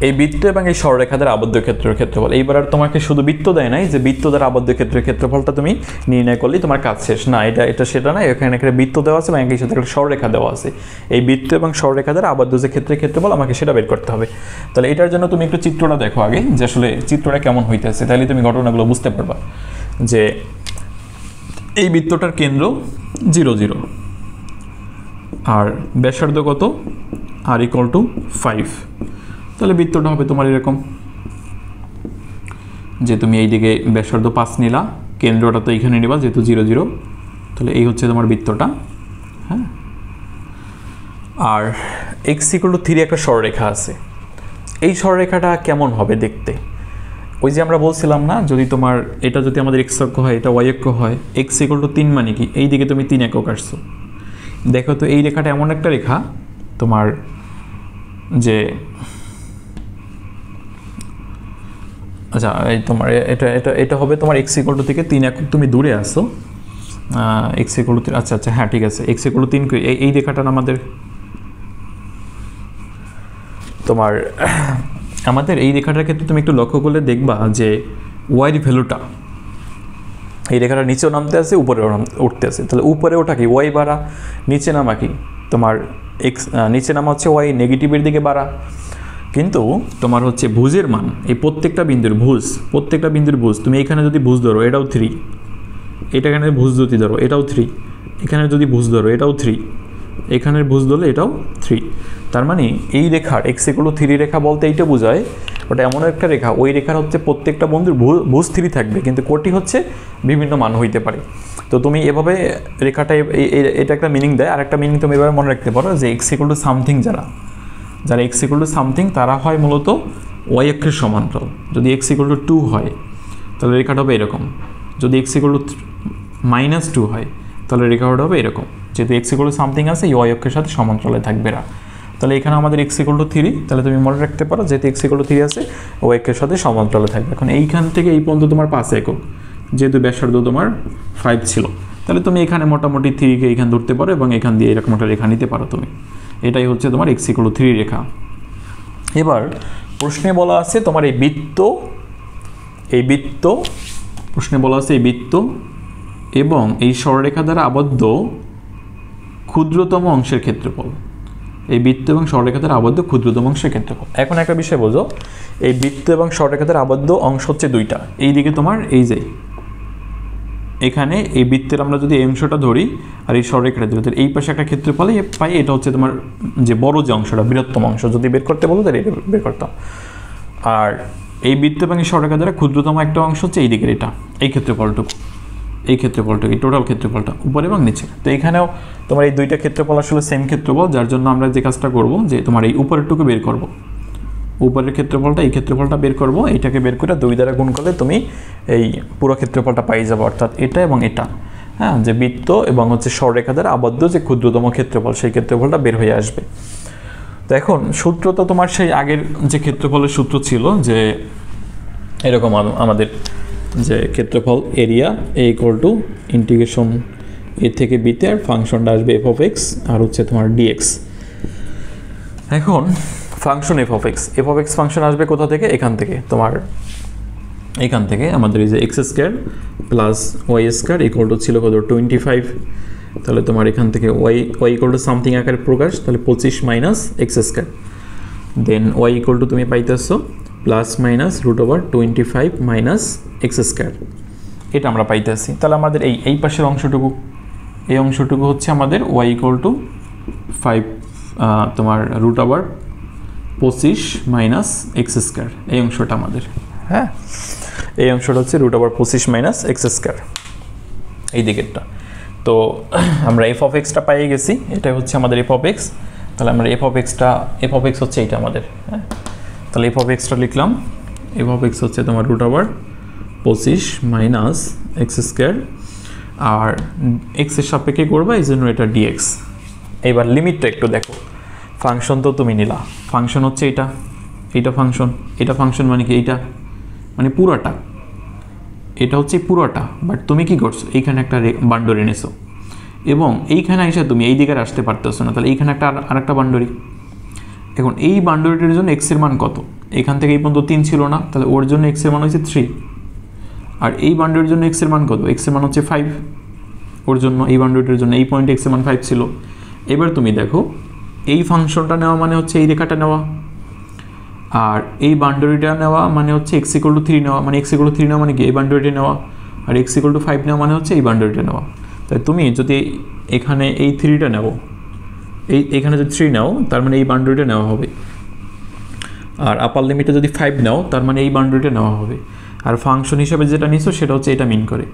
এই বৃত্ত এবং এই সরলরেখা দ্বারা আবদ্ধ ক্ষেত্রের ক্ষেত্রফল, এইবার আর তোমাকে শুধু বৃত্ত দেয় নাই যে বৃত্ত দ্বারা আবদ্ধ ক্ষেত্রের ক্ষেত্রফলটা তুমি নির্ণয় করলেই তোমার কাজ শেষ না, এটা সেটা না। এখানে একটা বৃত্ত দেওয়া আছে এবং একই সাথে একটা সরলরেখা দেওয়া আছে। এই বৃত্ত এবং সরলরেখা দ্বারা আবদ্ধ যে ক্ষেত্রের ক্ষেত্রফল আমাকে সেটা বের করতে হবে। তাহলে এটার জন্য তুমি একটু চিত্রটা দেখো আগে, যে আসলে চিত্রটা কেমন হইতেছে, তাহলে তুমি ঘটনাগুলো বুঝতে পারবা। যে এই বৃত্তটার কেন্দ্র 0 0, আর ব্যাসার্ধ কত, আর ইকুয়াল টু 5। তাহলে বৃত্তটা হবে তোমার এরকম, যে তুমি এইদিকে ব্যাসার্ধ 5 নিলা, কেন্দ্রটা তো এইখানে নিবা যেহেতু 0 0। তাহলে এই হচ্ছে তোমার বৃত্তটা। হ্যাঁ, আর এক্স ইকুয়াল টু 3 একটা সরলরেখা আছে। এই সরলরেখাটা কেমন হবে দেখতে, ওই যে আমরা বলছিলাম না, যদি তোমার এটা যদি আমাদের এক্স অক্ষ হয়, এটা ওয়াই অক্ষ হয়, এক্স ইকুয়াল টু 3 মানে কি, এই দিকে তুমি 3 একক আসছো। দেখো তো এই রেখাটা এমন একটা রেখা তোমার, যে আচ্ছা এই তোমার এটা হবে তোমার এক্স ইকুয়াল টু থেকে 3 একক তুমি দূরে আসো, এক্স ইকুয়াল টু, আচ্ছা হ্যাঁ ঠিক আছে, এক্স ইকুয়াল টু 3 এই রেখাটা আমাদের এই রেখাটার ক্ষেত্রে তুমি একটু লক্ষ্য করলে দেখবা যে ওয়াইয়ের ভ্যালুটা এই রেখাটা নিচেও নামতে আছে, উপরেও উঠতে আছে। তাহলে উপরে ওঠা কি ওয়াই বাড়া, নিচে নামা কি তোমার এক্স, নিচে নামা হচ্ছে ওয়াই নেগেটিভের দিকে বাড়া। কিন্তু তোমার হচ্ছে ভুজের মান, এই প্রত্যেকটা বিন্দুর ভুজ তুমি এখানে যদি ভুজ ধরো এটাও 3, এটা এখানে ভুজ যদি ধরো এটাও 3, এখানে যদি ভুজ ধরো এটাও 3, এখানের ভুজ ধরলে এটাও 3। তার মানে এই রেখার এক্স ইকুয়াল টু 3 রেখা বলতে এইটা বোঝায় ওটা এমন একটা রেখা, ওই রেখার হচ্ছে প্রত্যেকটা বন্ধুর ভুজ 3 থাকবে, কিন্তু কোটি হচ্ছে বিভিন্ন মান হইতে পারে। তো তুমি এভাবে রেখাটা এটা একটা মিনিং দেয়। আর একটা মিনিং তুমি এভাবে মনে রাখতে পারো যে এক্স ইকুয়াল টু সামথিং, যারা এক্স ইকুয়াল টু সামথিং তারা হয় মূলত ওয়াই অক্ষের সমান্তরাল। যদি এক্স ইকুয়াল টু 2 হয় তাহলে রেখাটা হবে এরকম, যদি এক্স ইকুয়াল টু -2 হয় তাহলে রেখাটা হবে এরকম। যেহেতু এক্স ইকুয়াল টু সামথিং আছে, এই ওয়াই অক্ষের সাথে সমান্তরালে থাকবে না। তাহলে এখানে আমাদের এক্স ইকুয়াল টু 3, তাহলে তুমি মনে রাখতে পারো যেহেতু এক্স ইকুয়াল টু 3 আছে, ওয়াই অক্ষের সাথে সমান্তরালে থাকবে। এখন এইখান থেকে এই পর্যন্ত তোমার 5 একক, যেহেতু ব্যাসার্ধ তোমার 5 ছিল, তাহলে তুমি এখানে মোটামুটি 3কে এইখানে ধরতে পারো এবং এখান দিয়ে এরকম একটা রেখা নিতে পারো তুমি। এটাই হচ্ছে তোমার এক্স ইকুয়াল টু 3 রেখা। এবার প্রশ্নে বলা আছে তোমার এই বৃত্ত প্রশ্নে বলা আছে এই বৃত্ত এবং এই সরলরেখা দ্বারা আবদ্ধ ক্ষুদ্রতম অংশের ক্ষেত্রফল। এই বৃত্ত এবং সরলরেখা দ্বারা আবদ্ধ ক্ষুদ্রতম অংশের ক্ষেত্রফল। এখন একটা বিষয় বোঝো, এই বৃত্ত এবং সরলরেখা দ্বারা আবদ্ধ অংশ হচ্ছে 2টা। এই দিকে তোমার এই যে এখানে এই বৃত্তের আমরা যদি এই অংশটা ধরি আর এই সরলরেখাটা ধরি, এই পাশে একটা ক্ষেত্রফল পাই, এটা হচ্ছে তোমার যে বড় যে অংশটা, বৃহত্তম অংশ যদি বের করতে বলো তাহলে এটা বের করতাম। আর এই বৃত্ত এবং এই সরলরেখা দ্বারা ক্ষুদ্রতম একটা অংশ হচ্ছে এই দিকের এটা, এই ক্ষেত্রফলটুকু, এই টোটাল ক্ষেত্রফলটা উপরে এবং নিচে। তো এখানেও তোমার এই 2টা ক্ষেত্রফল আসলে সেম ক্ষেত্রফল, যার জন্য আমরা যে কাজটা করব যে তোমার এই উপরেরটুকু বের করব, উপরের ক্ষেত্রফলটা এই ক্ষেত্রফলটা বের করব, এইটাকে বের করে 2 দ্বারা গুণ করলে তুমি এই পুরো ক্ষেত্রফলটা পাই যাবে, অর্থাৎ এটা এবং এটা, হ্যাঁ, যে বৃত্ত এবং হচ্ছে সরলরেখা দ্বারা আবদ্ধ যে ক্ষুদ্রতম ক্ষেত্রফল সেই ক্ষেত্রফলটা বের হয়ে আসবে। তো এখন সূত্র তো তোমার সেই আগের যে ক্ষেত্রফলের সূত্র ছিল, যে এরকম আমাদের যে ক্ষেত্রফল area A equal to integration A থেকে বিতে, আর ফাংশনটা আসবে এফ অফ এক্স আর হচ্ছে তোমার ডিএক্স। এখন function F of x function আসবে কোথা থেকে? এখান থেকে, তোমার এখান থেকে আমাদের এই যে x square plus y square equal to ছিল কত 25, তাহলে তোমার এখান থেকে ওয়াই ইকুয়াল টু সামথিং আকারে প্রকাশ, তাহলে 25 minus x square, then Y equal to তুমি পাইতেছো plus minus √25 minus x square, এটা আমরা পাইতেছি। তাহলে আমাদের এই পাশের অংশটুকু, এই অংশটুকু হচ্ছে আমাদের ওয়াই ইকুয়াল টু 5 তোমার √25 মাইনাস এক্স স্কোয়ার, এই অংশটা আমাদের, হ্যাঁ, এই অংশটা হচ্ছে √25 মাইনাস এক্স স্কোয়ার, এই দিকেরটা। তো আমরা এফ অফ এক্সটা পাইয়ে গেছি, এটা হচ্ছে আমাদের এফ অফ এক্স। তাহলে আমরা এফ অফ এক্স হচ্ছে এইটা আমাদের, হ্যাঁ, তাহলে এফ অফ এক্সটা লিখলাম, এফ অফ এক্স হচ্ছে তোমার √25 মাইনাস এক্স স্কোয়ার, আর এক্সের সাপেক্ষে করবা, এই জন্য এটা ডিএক্স। এবার লিমিটটা একটু দেখো, ফাংশন তো তুমি নিলা, ফাংশন হচ্ছে এইটা ফাংশন, এটা ফাংশন মানে কি? এইটা মানে পুরোটা, এটা হচ্ছে পুরোটা, বাট তুমি কি করছো? এইখানে একটা বান্ডরি এনেছো এবং এইখানে এসে তুমি এই দিকে আসতে পারতেছো না, তাহলে এইখানে একটা আরেকটা বান্ডরি। এখন এই বান্ডরিটির জন্য এক্সের মান কত? এখান থেকে এই পর্যন্ত 3 ছিল না, তাহলে ওর জন্য এক্সের মান হচ্ছে 3, আর এই বান্ডরির জন্য এক্সের মান কত? এক্সের মান হচ্ছে 5, ওর জন্য এই বান্ডরিটির জন্য এই পয়েন্টে এক্সের মান 5 ছিল। এবার তুমি দেখো, এই ফাংশনটা নেওয়া মানে হচ্ছে এই রেখাটা নেওয়া, আর এই বান্ডরিটা নেওয়া মানে হচ্ছে x = 3 নেওয়া, মানে x = 3 নেওয়া মানে কি? এই বান্ডরিটা নেওয়া, আর x = 5 নেওয়া মানে হচ্ছে এই বান্ডরিটা নেওয়া। তাই তুমি যদি এখানে এই 3টা নাও, এখানে যদি 3 নাও, তার মানে এই বান্ডরিটা নেওয়া হবে, আর আপার লিমিটে যদি 5 নাও, তার মানে এই বান্ডরিটা নেওয়া হবে, আর ফাংশন হিসাবে যেটা নিছো সেটা হচ্ছে এটা মিন করে।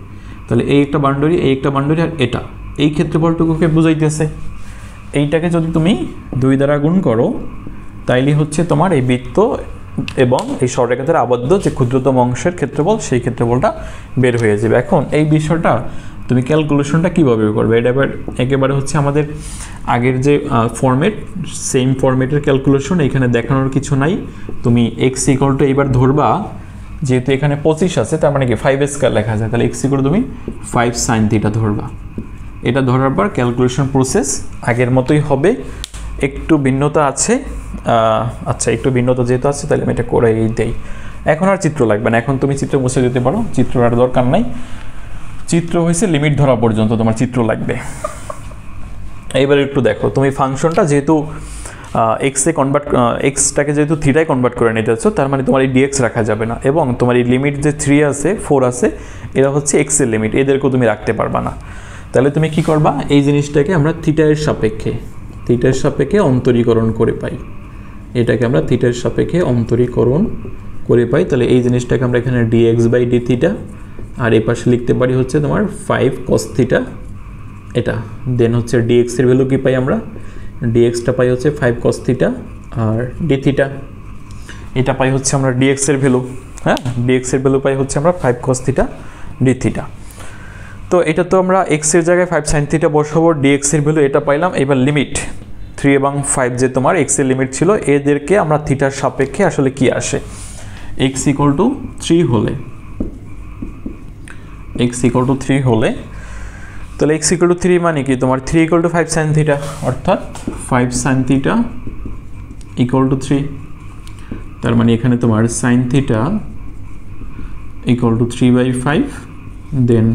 তাহলে এই একটা বান্ডরি, এই একটা বান্ডরি, আর এটা এই ক্ষেত্রফলটুকুকে বুঝাইতেছে। এইটাকে যদি তুমি 2 দ্বারা গুণ করো, তাইলে হচ্ছে তোমার এই বৃত্ত এবং এই সরলরেখা দ্বারা আবদ্ধ যে ক্ষুদ্রতম অংশের ক্ষেত্রফল, সেই ক্ষেত্রফলটা বের হয়ে যাবে। এখন এই বিষয়টা তুমি ক্যালকুলেশনটা কীভাবে করবে? এটা একেবারে হচ্ছে আমাদের আগের যে ফরম্যাট, সেম ফরম্যাটের ক্যালকুলেশন, এখানে দেখানোর কিছু নাই। তুমি এক্স ইকুয়াল টু এইবার ধরবা, যেহেতু এখানে 25 আছে, তার মানে কি 5 স্কয়ার লেখা যায়, তাহলে এক্স ইকুয়াল টু তুমি 5 sin θ ধরবা। এটা ধরার পর ক্যালকুলেশন প্রসেস আগের মতোই হবে, একটু ভিন্নতা আছে। আচ্ছা, একটু ভিন্নতা যেহেতু আছে, তাহলে আমি এটা করেই দেই। এখন আর চিত্র লাগবে না, এখন তুমি চিত্র মুছে দিতে পারো, চিত্র আর দরকার নাই। চিত্র হয়েছে লিমিট ধরা পর্যন্ত তোমার চিত্র লাগবে। এইবার একটু দেখো, তুমি ফাংশনটা যেহেতু এক্সটাকে যেহেতু থিটায় কনভার্ট করে নিতে চাচ্ছ, তার মানে তোমার এই ডিএক্স রাখা যাবে না, এবং তোমার এই লিমিট যে 3 আছে 4 আছে, এরা হচ্ছে এক্সের লিমিট, এদেরকেও তুমি রাখতে পারবা না। তাহলে তুমি কি করবা? এই জিনিসটাকে আমরা থিটার সাপেক্ষে অন্তরীকরণ করে পাই, এটাকে আমরা থিটার সাপেক্ষে অন্তরীকরণ করে পাই। তাহলে এই জিনিসটাকে আমরা এখানে dx/d θ, আর এই পাশে লিখতে পারি হচ্ছে তোমার 5 cos θ, এটা। দেন হচ্ছে dx এর ভ্যালু কি পাই আমরা? dx-টা পাই হচ্ছে 5 cos θ, আর dθ এটা পাই হচ্ছে আমরা dx এর ভ্যালু, হ্যাঁ, dx এর ভ্যালু পাই হচ্ছে আমরা 5 cos θ dθ। তো এটা তো আমরা x এর জায়গায় 5 sin θ বসাবো, dx এর ভ্যালু এটা পাইলাম। এবার লিমিট 3 এবং 5 যে তোমার x এর লিমিট ছিল, এদেরকে আমরা থিটার সাপেক্ষে আসলে কি আসে, x = 3 হলে, তাহলে x = 3 মানে কি তোমার 3 = 5 sin θ, অর্থাৎ 5 sin θ = 3। তার মানে এখানে তোমার sin θ = 3/5, then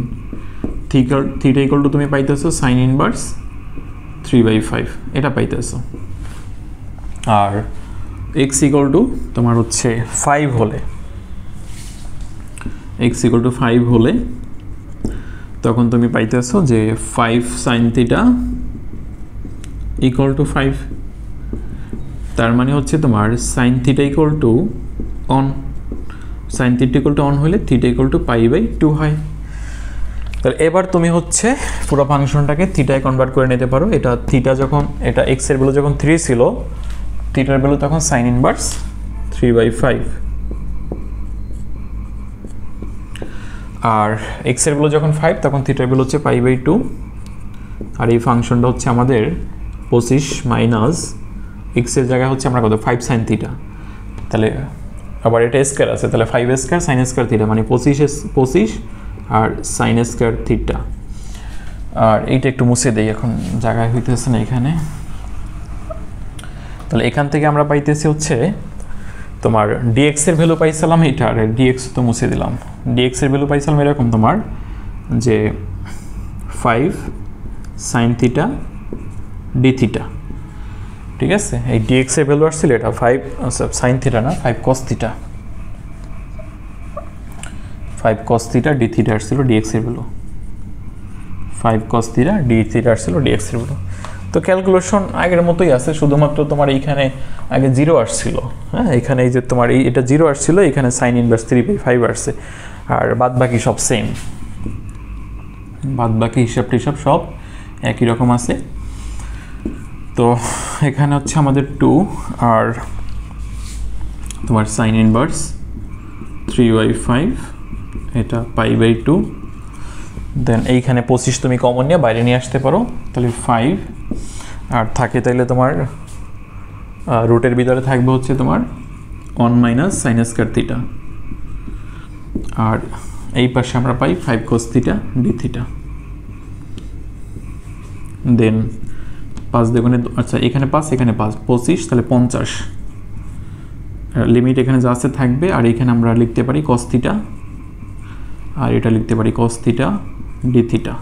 theta equal to তুমি পাইতেছো sin ইনভার্স 3/5, এটা পাইতেছো। আর x = তোমার হচ্ছে 5 হলে, x = 5 হলে তখন তুমি পাইতেছো যে 5 sin θ = 5। তার মানে হচ্ছে তোমার sin θ = 1, sin θ = 1 হলে θ = π/2 হয়। তাহলে এবার তুমি হচ্ছে পুরো ফাংশনটাকে থিটায় কনভার্ট করে নিতে পারো। এটা থিটা যখন, এটা x এর ভ্যালু যখন 3 ছিল, থিটার ভ্যালু তখন sin ইনভার্স 3/5 আর x এর ভ্যালু যখন 5 তখন থিটার ভ্যালু হচ্ছে π/2 আর এই ফাংশনটা হচ্ছে আমাদের 25 মাইনাস x এর জায়গায় হচ্ছে আমরা কত 5 sin থিটা, তাহলে আবার এটা স্কয়ার আছে তাহলে 5 স্কয়ার sin স্কয়ার থিটা মানে 25 আর sin স্কয়ার থিটা। আর এইটা একটু মুছে দেই, এখন জায়গায় হইতেছে না এখানে। তাহলে এখান থেকে আমরা পাইতেছি হচ্ছে তোমার dx এর ভ্যালু পাইছিলাম এটা, আর dx তো মুছে দিলাম। dx এর ভ্যালু পাইছিলাম এরকম তোমার যে 5 sin থিটা d থিটা, ঠিক আছে। এই dx এর ভ্যালু আসছিল এটা 5 sin থিটা না 5 cos theta, 5 cos theta d theta আসছিল dx এর value, 5 cos theta d theta আসছিল dx এর ভ্যালু। তো ক্যালকুলেশন আগের মতোই আছে, শুধুমাত্র তোমার এইখানে আগে 0 আসছিল, হ্যাঁ এখানে এই যে তোমার এটা 0 আসছিল, এখানে sin ইনভার্স 3/5 আসছে, আর বাদ বাকি সব সেম, বাদ বাকি হিসাব টিসাব সব একই রকম আছে। তো এখানে হচ্ছে আমাদের 2 আর তোমার sin ইনভার্স 3/5 এটা π/2, দেন এইখানে 25 তুমি কমন নিয়ে বাইরে নিয়ে আসতে পারো, তাহলে 5 আর থাকে তাইলে তোমার রুটের ভিতরে থাকবে হচ্ছে তোমার 1 মাইনাস sin স্কয়ার থিটা, আর এই পাশে আমরা পাই 5 cos থিটা d থিটা। দেন 5 দ্বিগুণে আচ্ছা এখানে 5 এখানে 5 25 তাহলে 50 লিমিট এখানে যা আছে থাকবে, আর এখানে আমরা লিখতে পারি cos থিটা আর এটা লিখতে পারি cos থিটা d থিটা,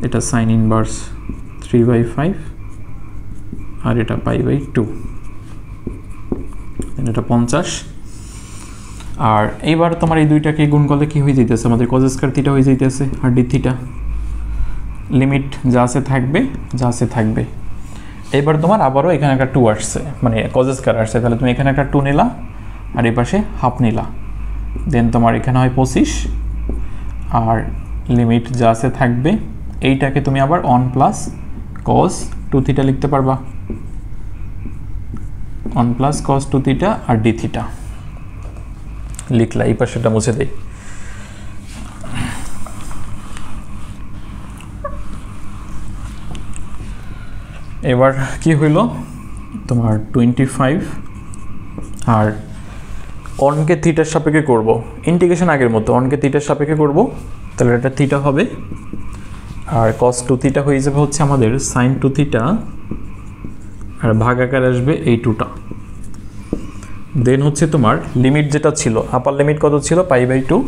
এটা sin ইনভার্স 3/5 আর এটা π/2, এটা 50। আর এইবার তোমার এই দুইটাকে গুণ করলে কি হয়ে যাইতেছে আমাদের cos স্কয়ার থিটা হয়ে যাইতেছে আর d থিটা, লিমিট যা আছে থাকবে যা আছে থাকবে। এবার তোমার আবারও এখানে একটা 2 আসছে মানে cos স্কয়ার আসছে, তাহলে তুমি এখানে একটা 2 নিলা আর এই পাশে হাফ নিলা, দেন তোমার এখানে হয় 25 আর লিমিট যা আছে থাকবে। এইটাকে তুমি আবার 1 প্লাস cos 2 থিটা লিখতে পারবা, 1 প্লাস cos 2 থিটা আর d থিটা লিখলা। এই পাশেটা মুছে দেই। এবার কি হইল তোমার 25 আর অনকে থিটার সাপেক্ষে করব, ইন্টিগ্রেশন আগের মতো অনকে থিটার সাপেক্ষে করব, তাহলে এটা থিটা হবে আর cos 2 থিটা হয়ে যাবে হচ্ছে আমাদের sin 2 থিটা আর ভাগ আকার আসবে এই 2টা। দেন হচ্ছে তোমার লিমিট যেটা ছিল আপার লিমিট কত ছিল π/2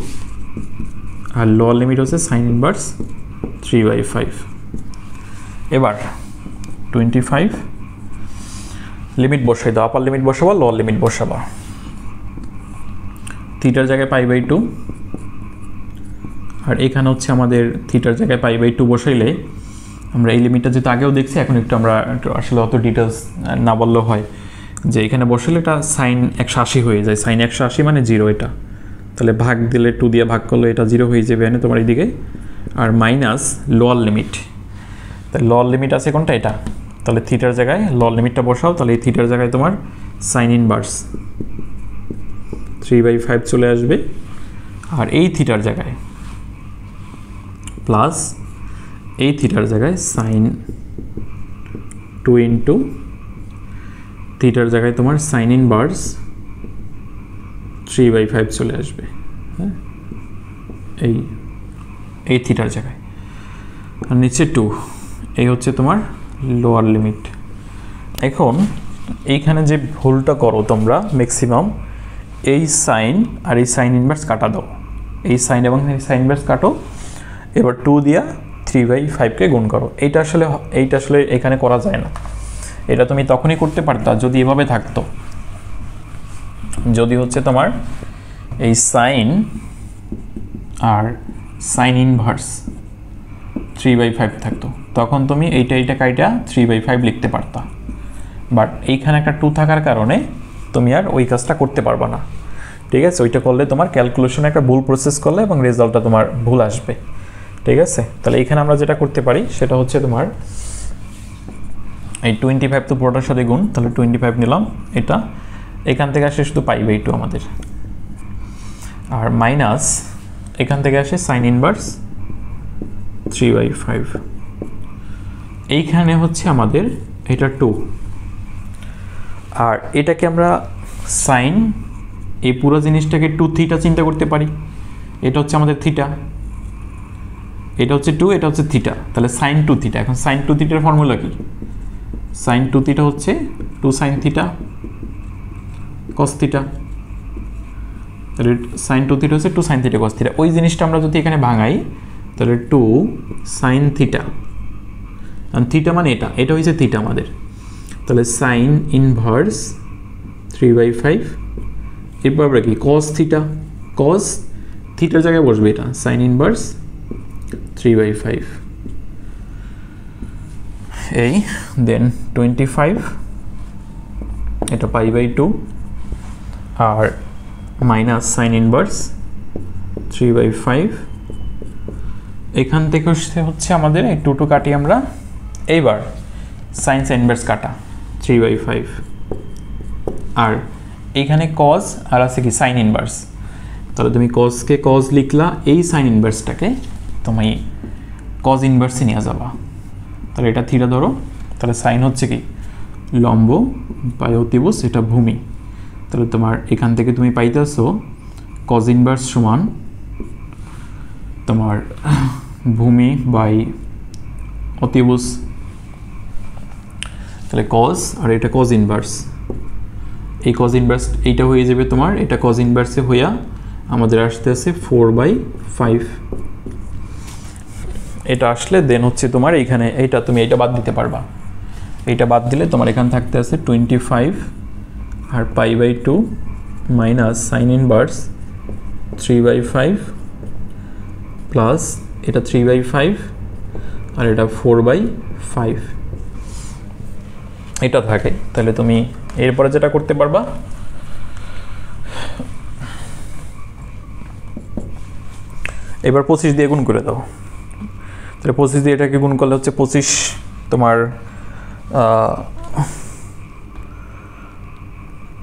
আর লোয়ার লিমিট হচ্ছে sin ইনভার্স 3/5। এবার 25 লিমিট বসাই দাও, আপার লিমিট বসাবা লোয়ার লিমিট বসাবা, থিটার জায়গায় π/2 আর এখানে হচ্ছে আমাদের থিটার জায়গায় π/2 বসাইলে আমরা এই লিমিটটা যেটা আগেও দেখছি এখন একটু আমরা আসলে অত ডিটেলস না বললেও হয়, যে এখানে বসালে এটা sin 180 হয়ে যায়, sin 180 মানে 0 এটা, তাহলে ভাগ দিলে 2 দিয়ে ভাগ করলে এটা 0 হয়ে যাবে এনে তোমার এইদিকে, আর মাইনাস লোয়ার লিমিট, তাহলে লোয়ার লিমিট আছে কোনটা এটা, তাহলে থিটার জায়গায় লোয়ার লিমিটটা বসাও, তাহলে এই থিটার জায়গায় তোমার sin ইনভার্স 3/5 চলে আসবে, আর এই থিটার জায়গায় প্লাস এই থিটার জায়গায় sin 2 ইন্টু থিটার জায়গায় তোমার sin ইনভার্স 3/5 চলে আসবে, হ্যাঁ এই থিটার জায়গায়, আর নিচে 2, এই হচ্ছে তোমার লোয়ার লিমিট। এখন এইখানে যে ভুলটা করো তোমরা ম্যাক্সিমাম, এই সাইন আর এই সাইন ইনভার্স কাটা দাও, এই সাইন এবং এই সাইন ইনভার্স কাটো, এবার 2 দিয়া 3/5কে গুণ করো। এইটা আসলে এখানে করা যায় না, এটা তুমি তখনই করতে পারতা যদি এভাবে থাকতো, যদি হচ্ছে তোমার এই সাইন আর সাইন ইনভার্স 3/5 থাকতো, তখন তুমি এইটা কাইটা 3/5 লিখতে পারতা, বাট এইখানে একটা 2 থাকার কারণে তুমি আর ওই কাজটা করতে পারবা না, ঠিক আছে। ওইটা করলে তোমার ক্যালকুলেশনে একটা ভুল প্রসেস করলে এবং রেজাল্টটা তোমার ভুল আসবে, ঠিক আছে। তাহলে এইখানে আমরা যেটা করতে পারি সেটা হচ্ছে তোমার এই 25 তো পুরোটার সাথে গুণ, তাহলে 25 নিলাম এটা, এখান থেকে আসে শুধু π/2 আমাদের, আর মাইনাস এখান থেকে আসে সাইন ইনভার্স 3/5। এইখানে হচ্ছে আমাদের এটা 2, আর এটাকে আমরা সাইন, এই পুরো জিনিসটাকে 2 থিটা চিন্তা করতে পারি। এটা হচ্ছে আমাদের থিটা, এটা হচ্ছে 2, এটা হচ্ছে থিটা, তাহলে সাইন 2 থিটা। এখন সাইন 2 থিটার ফর্মুলা কি? সাইন 2 থিটা হচ্ছে 2 সাইন থিটা কস থিটা, তাহলে সাইন 2 থিটা হচ্ছে 2 সাইন থিটা কস থিটা। ওই জিনিসটা আমরা যদি এখানে ভাঙাই তাহলে 2 সাইন থিটা, কারণ থিটা মানে এটা হচ্ছে থিটা আমাদের, তাহলে সাইন ইনভার্স 3/5। এরপর আমরা কি কস থিটা, কস থিটার জায়গায় বসবে এটা, সাইন ইনভার্স 3/5 এই, দেন 25, এটা π/2, আর মাইনাস সাইন ইনভার্স 3/5। এখান থেকে হচ্ছে আমাদের এই 2 কাটি আমরা, এইবার সাইন ইনভার্স কাটা 3/5, আর এইখানে কজ আর আছে কি সাইন ইনভার্স, তাহলে তুমি কজকে কজ লিখলা, এই সাইন ইনভার্সটাকে তুমি কজ ইনভার্সে নিয়ে যাবা, তাহলে এটা থিটা ধরো, তাহলে সাইন হচ্ছে কি লম্ব বাই অতিভুজ, এটা ভূমি, তাহলে তোমার এখান থেকে তুমি পাইতেছো কজ ইনভার্স সমান তোমার ভূমি বাই অতিভুজ, তাহলে কজ আর এটা কজ ইনভার্স, এই কজ ইনভার্স এইটা হয়ে যাবে তোমার, এটা কজ ইনভার্সে হইয়া আমাদের আসতে আছে 4/5। এটা আসলে দেন হচ্ছে তোমার এইখানে এইটা তুমি এইটা বাদ দিতে পারবা, এইটা বাদ দিলে তোমার এখানে থাকতে আছে 25 আর π/2 মাইনাস সাইন ইনভার্স 3/5 প্লাস এটা 3/5 আর এটা 4/5 এটা থাকে। তাহলে তুমি এরপরে যেটা করতে পারবা, এবার 25 দিয়ে গুণ করে দাও, তাহলে 25 দিয়ে এটাকে গুণ করলে হচ্ছে 25 তোমার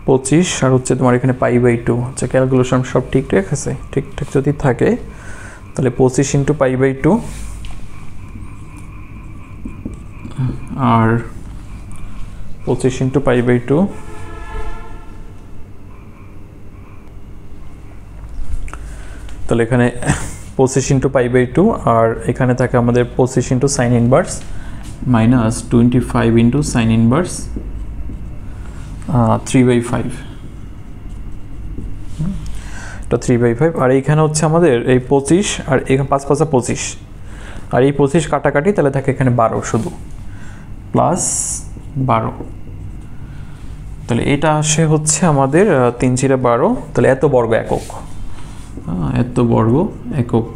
25 আর হচ্ছে তোমার এখানে π/2, আচ্ছা ক্যালকুলেশন সব ঠিকঠাক আছে, ঠিকঠাক যদি থাকে তাহলে 25 × π/2 আর 25 × π/2 তাহলে এখানে 25 × π/2 আর এখানে থাকে আমাদের 25 × sign inverse minus 25 × sign inverse 3/5, এটা 3/5, আর এইখানে হচ্ছে আমাদের এই 25 আর এখানে 5 5 25 আর এই 25 কাটাকাটি, তাহলে থাকে এখানে 12 শুধু প্লাস 12, তাহলে এটা আসে হচ্ছে আমাদের 3 × 12, তাহলে এত বর্গ একক, এত বর্গ একক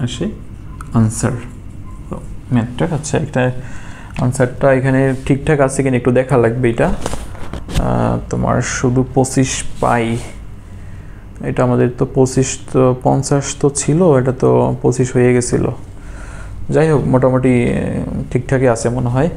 আসে আনসার ম্যাথটা। আচ্ছা একটা আনসারটা এখানে ঠিকঠাক আছে কিনা একটু দেখা লাগবে, এটা তোমার শুধু 25 পাই, এটা আমাদের তো 25 তো 50 তো ছিল, এটা তো 25 হয়ে গেছিলো, যাই হোক মোটামুটি ঠিকঠাকই আছে মনে হয়।